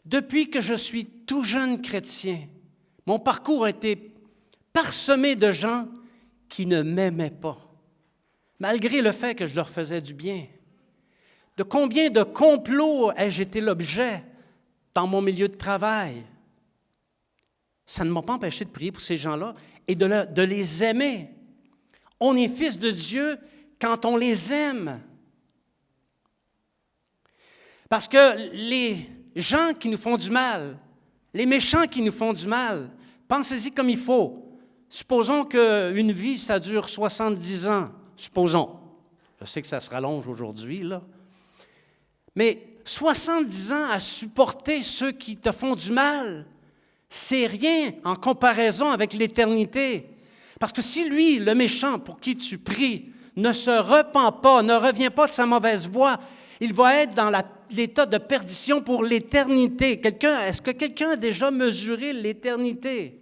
Depuis que je suis tout jeune chrétien, mon parcours a été parsemé de gens qui ne m'aimaient pas, malgré le fait que je leur faisais du bien. De combien de complots ai-je été l'objet dans mon milieu de travail? Ça ne m'a pas empêché de prier pour ces gens-là et de les aimer. On est fils de Dieu quand on les aime. Parce que les gens qui nous font du mal, les méchants qui nous font du mal, pensez-y comme il faut. Supposons qu'une vie, ça dure 70 ans. Supposons. Je sais que ça se rallonge aujourd'hui, là. Mais 70 ans à supporter ceux qui te font du mal, c'est rien en comparaison avec l'éternité. Parce que si lui, le méchant pour qui tu pries, ne se repent pas, ne revient pas de sa mauvaise voie, il va être dans l'état de perdition pour l'éternité. Est-ce que quelqu'un a déjà mesuré l'éternité?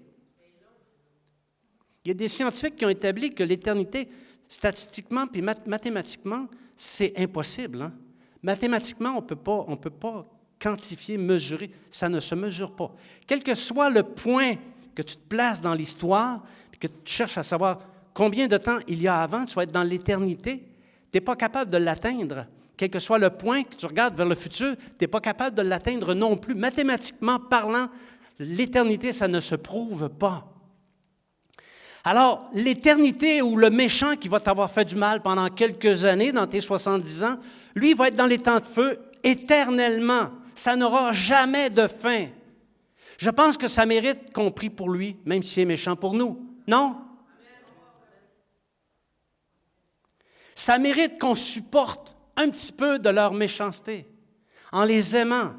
Il y a des scientifiques qui ont établi que l'éternité, statistiquement puis mathématiquement, c'est impossible. Hein? Mathématiquement, on ne peut pas quantifier, mesurer. Ça ne se mesure pas. Quel que soit le point que tu te places dans l'histoire, que tu cherches à savoir combien de temps il y a avant, tu vas être dans l'éternité, tu n'es pas capable de l'atteindre. Quel que soit le point que tu regardes vers le futur, tu n'es pas capable de l'atteindre non plus. Mathématiquement parlant, l'éternité, ça ne se prouve pas. Alors, l'éternité ou le méchant qui va t'avoir fait du mal pendant quelques années, dans tes 70 ans, lui, il va être dans les temps de feu éternellement. Ça n'aura jamais de fin. Je pense que ça mérite qu'on prie pour lui, même s'il est méchant pour nous. Non? Ça mérite qu'on supporte un petit peu de leur méchanceté, en les aimant.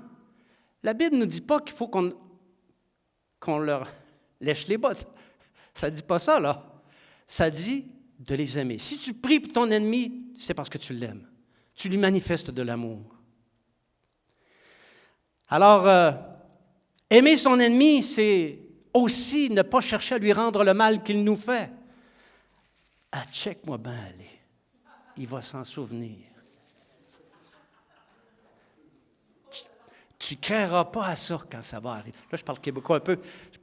La Bible ne nous dit pas qu'il faut qu'on leur lèche les bottes. Ça ne dit pas ça, là. Ça dit de les aimer. Si tu pries pour ton ennemi, c'est parce que tu l'aimes. Tu lui manifestes de l'amour. Alors, aimer son ennemi, c'est aussi ne pas chercher à lui rendre le mal qu'il nous fait. Ah, check-moi bien aller. Il va s'en souvenir. Tu ne créeras pas à ça quand ça va arriver. Là, je parle québécois un peu. Je ne suis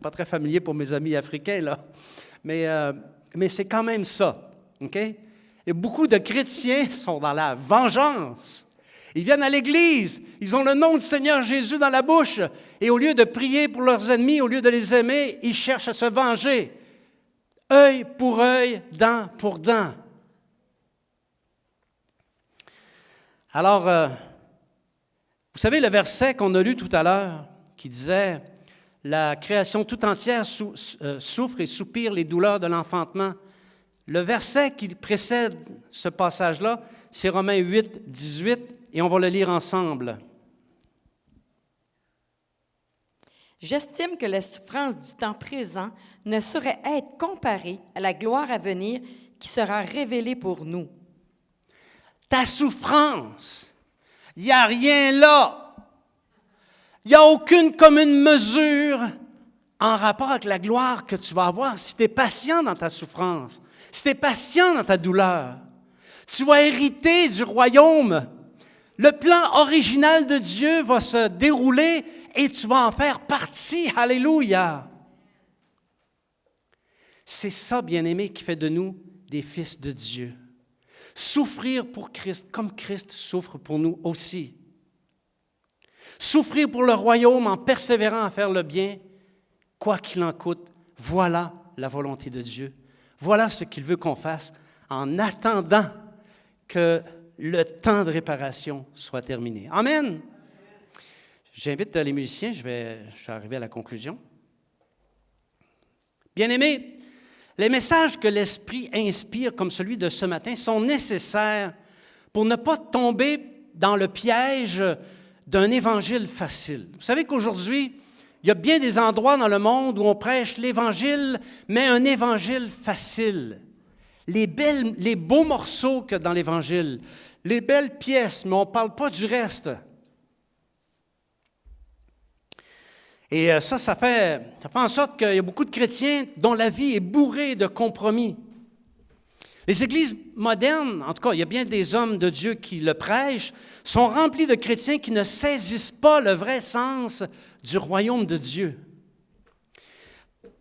pas très familier pour mes amis africains, là. Mais c'est quand même ça. OK? Et beaucoup de chrétiens sont dans la vengeance. Ils viennent à l'Église, ils ont le nom du Seigneur Jésus dans la bouche. Et au lieu de prier pour leurs ennemis, au lieu de les aimer, ils cherchent à se venger. Œil pour œil, dent pour dent. Alors, vous savez, le verset qu'on a lu tout à l'heure, qui disait « La création tout entière souffre et soupire les douleurs de l'enfantement », le verset qui précède ce passage-là, c'est Romains 8, 18, et on va le lire ensemble. J'estime que la souffrance du temps présent ne saurait être comparée à la gloire à venir qui sera révélée pour nous. Ta souffrance, il n'y a rien là. Il n'y a aucune commune mesure en rapport avec la gloire que tu vas avoir si tu es patient dans ta souffrance, si tu es patient dans ta douleur. Tu vas hériter du royaume. Le plan original de Dieu va se dérouler et tu vas en faire partie. Alléluia! C'est ça, bien-aimés, qui fait de nous des fils de Dieu. Souffrir pour Christ comme Christ souffre pour nous aussi. Souffrir pour le royaume en persévérant à faire le bien, quoi qu'il en coûte, voilà la volonté de Dieu. Voilà ce qu'il veut qu'on fasse en attendant que le temps de réparation soit terminé. Amen! J'invite les musiciens, je suis arrivé à la conclusion. Bien-aimés, les messages que l'Esprit inspire, comme celui de ce matin, sont nécessaires pour ne pas tomber dans le piège d'un évangile facile. Vous savez qu'aujourd'hui, il y a bien des endroits dans le monde où on prêche l'Évangile, mais un Évangile facile. Les beaux morceaux que dans l'Évangile, les belles pièces, mais on ne parle pas du reste. Et ça fait en sorte qu'il y a beaucoup de chrétiens dont la vie est bourrée de compromis. Les églises modernes, en tout cas, il y a bien des hommes de Dieu qui le prêchent, sont remplies de chrétiens qui ne saisissent pas le vrai sens du royaume de Dieu.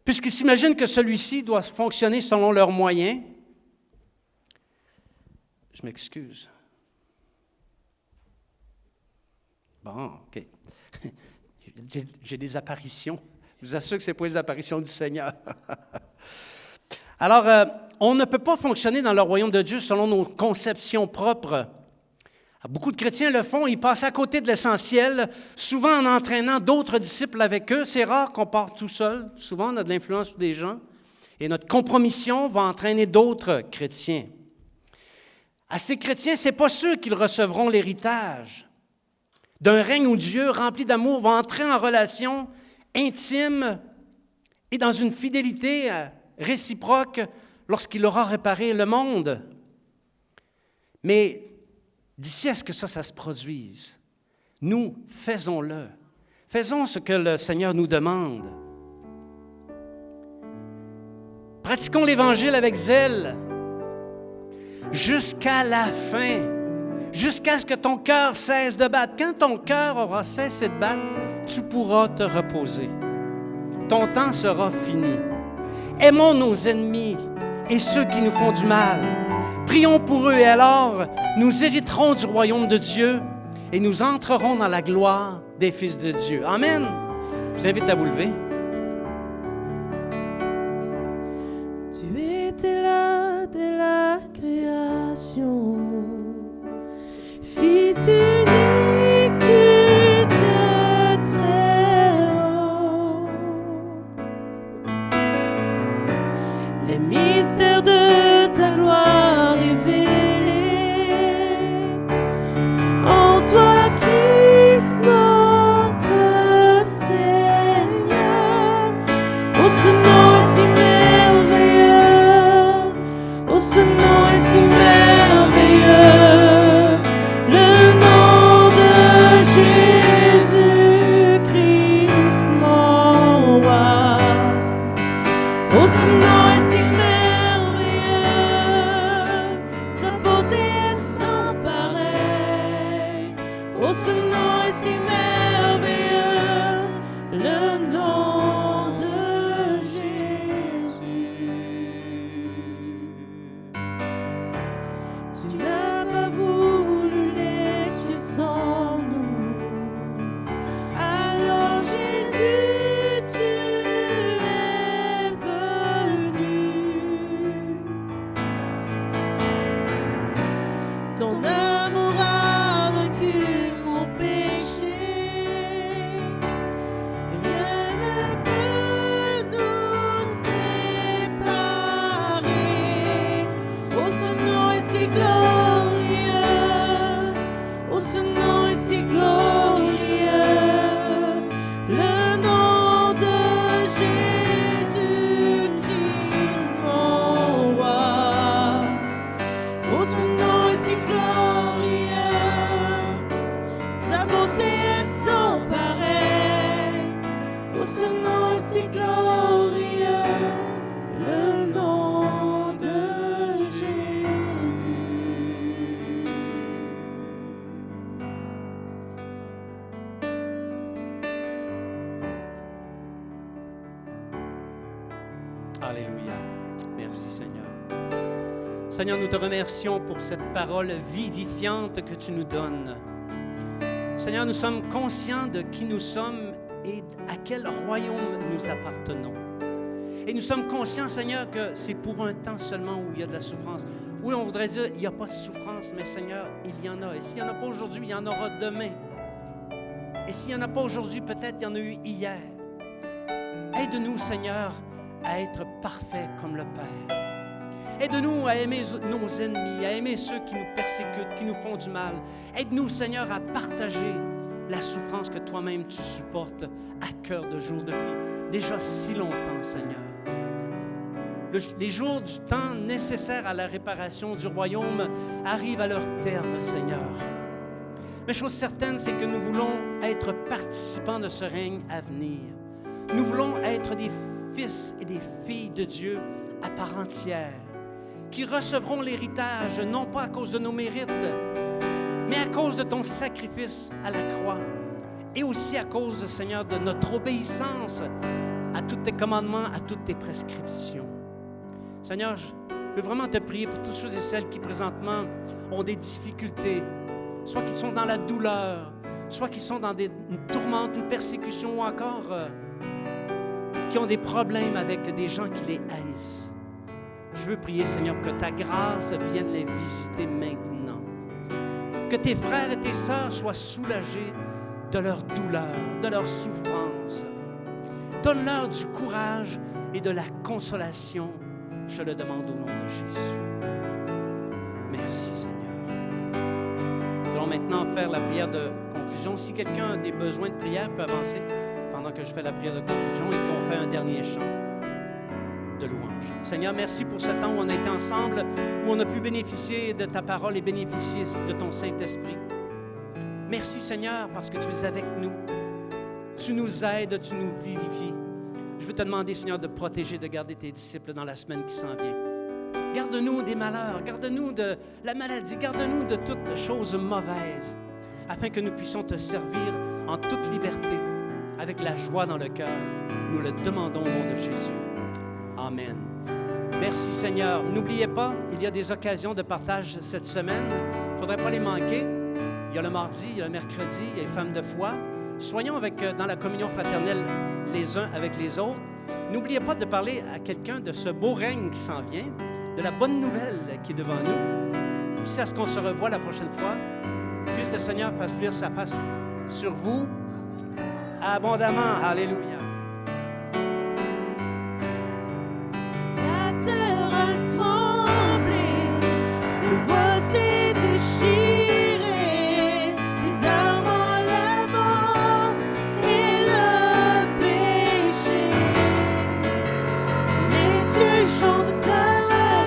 Puisqu'ils s'imaginent que celui-ci doit fonctionner selon leurs moyens. Je m'excuse. Bon, OK. J'ai des apparitions. Je vous assure que ce n'est pas les apparitions du Seigneur. Alors, on ne peut pas fonctionner dans le royaume de Dieu selon nos conceptions propres. Beaucoup de chrétiens le font, ils passent à côté de l'essentiel, souvent en entraînant d'autres disciples avec eux. C'est rare qu'on parte tout seul. Souvent, on a de l'influence sur des gens et notre compromission va entraîner d'autres chrétiens. À ces chrétiens, ce n'est pas sûr qu'ils recevront l'héritage d'un règne où Dieu, rempli d'amour, va entrer en relation intime et dans une fidélité réciproque lorsqu'il aura réparé le monde. Mais d'ici à ce que ça se produise, nous, faisons-le. Faisons ce que le Seigneur nous demande. Pratiquons l'Évangile avec zèle jusqu'à la fin, jusqu'à ce que ton cœur cesse de battre. Quand ton cœur aura cessé de battre, tu pourras te reposer. Ton temps sera fini. Aimons nos ennemis et ceux qui nous font du mal. Prions pour eux et alors nous hériterons du royaume de Dieu et nous entrerons dans la gloire des fils de Dieu. Amen. Je vous invite à vous lever. Tu étais là dès la création, Fils unique, tu étais très haut. Les mystères de ta gloire révélés en toi, Christ, notre Seigneur. Oh, ce nom est si merveilleux, oh, ce nom est si merveilleux, le nom de Jésus-Christ, mon roi. Oh, ce nom est si merveilleux, sa beauté est sans pareil. Oh, ce nom est si merveilleux, le nom de Jésus. Tu n'as pas voulu les cieux sans nous. Alors Jésus, tu es venu. Ton amour a vaincu mon péché. Rien ne peut nous séparer. Oh, ce nom est si glorieux. Oh, ce nom est si glorieux. Le nom de Jésus-Christ, mon roi. Oh, ce nom est si glorieux, sa beauté est sans pareil. Oh, ce nom est si glorieux, le nom de Jésus. Alléluia. Merci Seigneur. Seigneur, nous te remercions pour cette parole vivifiante que tu nous donnes. Seigneur, nous sommes conscients de qui nous sommes et à quel royaume nous appartenons. Et nous sommes conscients, Seigneur, que c'est pour un temps seulement où il y a de la souffrance. Oui, on voudrait dire, il n'y a pas de souffrance, mais Seigneur, il y en a. Et s'il n'y en a pas aujourd'hui, il y en aura demain. Et s'il n'y en a pas aujourd'hui, peut-être il y en a eu hier. Aide-nous, Seigneur, à être parfaits comme le Père. Aide-nous à aimer nos ennemis, à aimer ceux qui nous persécutent, qui nous font du mal. Aide-nous, Seigneur, à partager la souffrance que toi-même tu supportes à cœur de jour depuis déjà si longtemps, Seigneur. Les jours du temps nécessaires à la réparation du royaume arrivent à leur terme, Seigneur. Mais chose certaine, c'est que nous voulons être participants de ce règne à venir. Nous voulons être des fils et des filles de Dieu à part entière, qui recevront l'héritage, non pas à cause de nos mérites, mais à cause de ton sacrifice à la croix, et aussi à cause, Seigneur, de notre obéissance à tous tes commandements, à toutes tes prescriptions. Seigneur, je veux vraiment te prier pour tous ceux et celles qui présentement ont des difficultés, soit qui sont dans la douleur, soit qui sont dans une tourmente, une persécution, ou encore qui ont des problèmes avec des gens qui les haïssent. Je veux prier, Seigneur, que ta grâce vienne les visiter maintenant. Que tes frères et tes sœurs soient soulagés de leur douleur, de leur souffrance. Donne-leur du courage et de la consolation. Je te le demande au nom de Jésus. Merci, Seigneur. Nous allons maintenant faire la prière de conclusion. Si quelqu'un a des besoins de prière, peut avancer pendant que je fais la prière de conclusion et qu'on fait un dernier chant de louange. Seigneur, merci pour ce temps où on a été ensemble, où on a pu bénéficier de ta parole et bénéficier de ton Saint-Esprit. Merci, Seigneur, parce que tu es avec nous. Tu nous aides, tu nous vivifies. Je veux te demander, Seigneur, de protéger, de garder tes disciples dans la semaine qui s'en vient. Garde-nous des malheurs, garde-nous de la maladie, garde-nous de toutes choses mauvaises, afin que nous puissions te servir en toute liberté, avec la joie dans le cœur. Nous le demandons au nom de Jésus. Amen. Merci, Seigneur. N'oubliez pas, il y a des occasions de partage cette semaine. Il ne faudrait pas les manquer. Il y a le mardi, il y a le mercredi, il y a les femmes de foi. Soyons dans la communion fraternelle les uns avec les autres. N'oubliez pas de parler à quelqu'un de ce beau règne qui s'en vient, de la bonne nouvelle qui est devant nous. Ici, à ce qu'on se revoit la prochaine fois, puisse le Seigneur fasse luire sa face sur vous abondamment. Alléluia. La terre a tremblé, le voile s'est déchiré, désarmant la mort et le péché. Les cieux chantent ta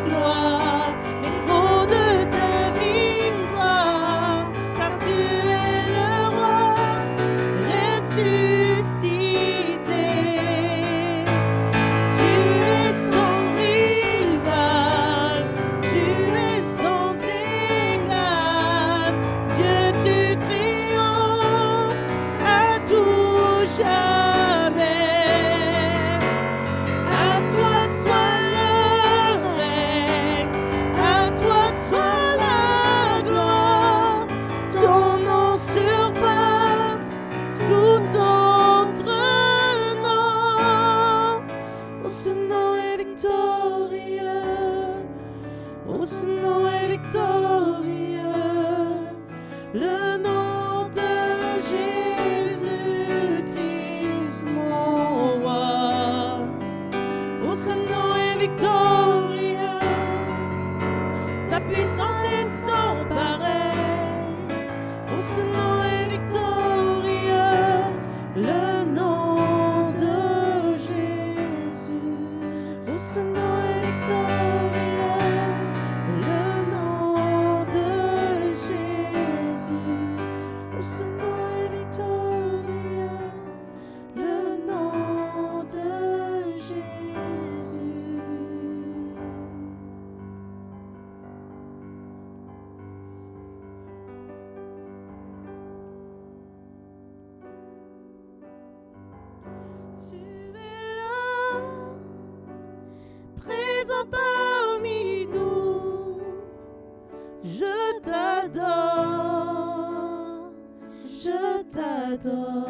gloire, l'écho de ta victoire, car tu es le roi ressuscité. Tu es sans rival, tu es sans égal. Dieu, tu triomphes à tout jamais. À toi soit le règne, à toi soit la gloire. Ton nom surpasse tout autre nom. Oh, ce nom est victorieux. Oh, ce nom est victorieux. Le nom de Jésus-Christ, mon roi. Oh, ce nom est victorieux. Sa puissance est sans pareil. Oh, ce nom est victorieux. Le nom de Jésus. Oh, ce nom est victorieux. Le nom de Jésus. Oh, ce nom est victorieux. Le nom de Jésus. Tu es là, présent parmi nous. Je t'adore, je t'adore.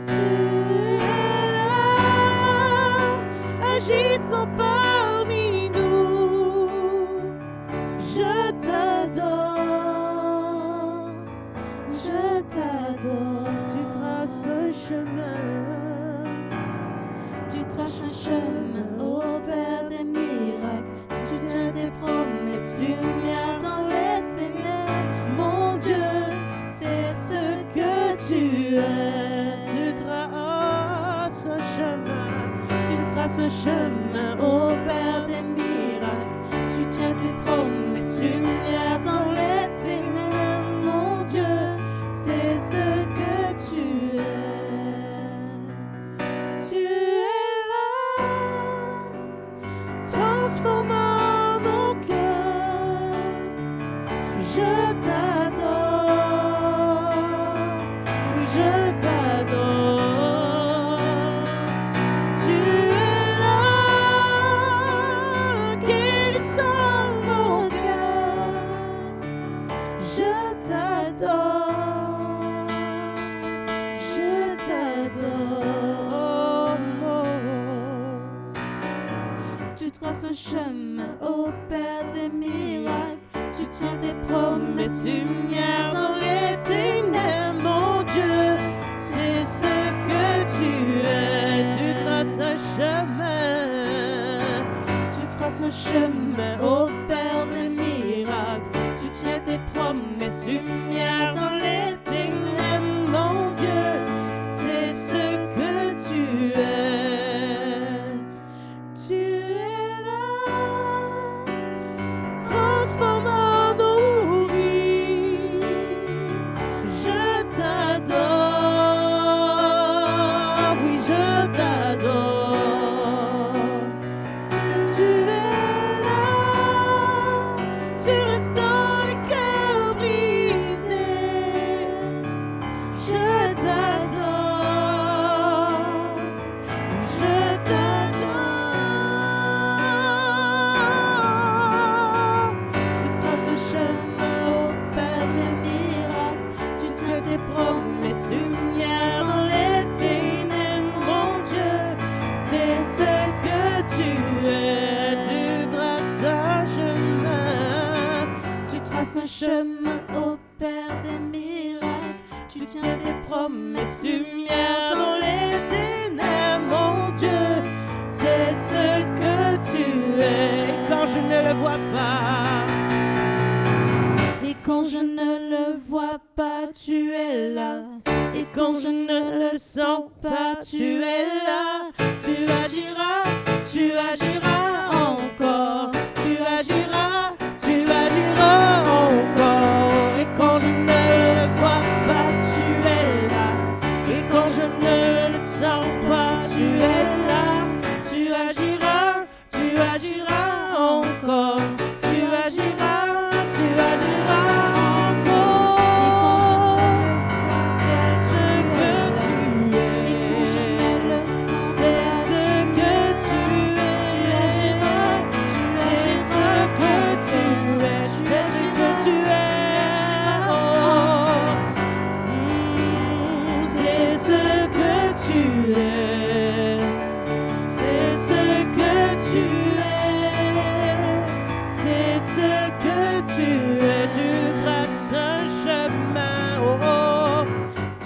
Tu es là, agissant parmi nous. Je t'adore, je t'adore. Tu traces un chemin, tu traces un chemin au Père des miracles. Tu tiens tes promesses, lumière dans les ténèbres. Mon Dieu, c'est ce que tu es. Tu traces un chemin, tu traces un chemin au Père des miracles. Tu tiens tes promesses, lumière dans les ténèbres. Mon Dieu, c'est ce que tu es. Tu es là, transformant nos cœurs. Je t'adore, je t'adore. Tu es là, guérissant nos cœurs. Je t'adore, je t'adore. tiens tes promesses, lumière dans les ténèbres, mon Dieu, c'est ce que tu es. Tu traces un chemin, tu traces un chemin au Père des miracles. Tu tiens tes promesses, lumière dans les ténèbres, mon Dieu, c'est ce que tu es. Tu es là, transformant nos vies. Je t'adore, oui, je t'adore. Tu es là, tu restaures les cœurs brisés. Je t'adore, je t'adore. Tu traces un chemin au Père des miracles. Tu tiens tes promesses, lumière dans les ténèbres, mon Dieu, c'est ce que tu es. Tu traces un chemin, tu traces un chemin au Père des miracles. Tu tiens tes promesses, lumière dans les ténèbres, mon Dieu, c'est ce que tu es. Et quand je ne le vois pas, et quand je ne le vois pas, tu es là. Et quand je ne le sens pas, tu es là. Tu agiras encore. Tu agiras encore. Et quand je ne le vois pas, tu es là. Et quand je ne le sens pas, tu es là. Tu agiras encore. Tu agiras encore. C'est ce que tu es. Et quand je ne le sens pas, c'est ce que tu es. Tu agiras. C'est ce que tu es. C'est ce que tu es. Oh. C'est ce que tu es. C'est ce que tu es. C'est ce que tu es. Tu traces un chemin. Oh, oh.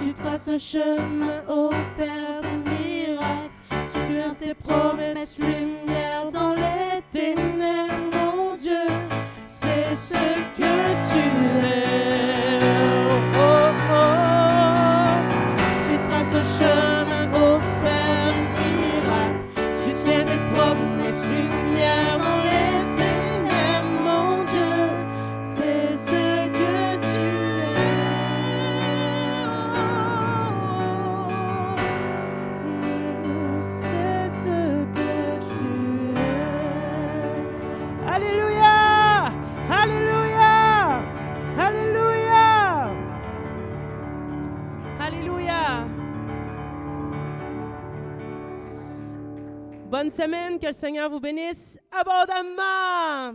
Tu traces un chemin au Père des miracles. Tu tiens tes promesses, lumière dans les ténèbres, mon Dieu, c'est ce que tu es. Oh, oh, oh. Tu traces un chemin au Père des miracles. Tu tiens tes promesses, lumière dans les ténèbres, mon Dieu, c'est ce que tu es. C'est ce que tu es. Alléluia! Alléluia! Alléluia! Alléluia! Bonne semaine, que le Seigneur vous bénisse abondamment!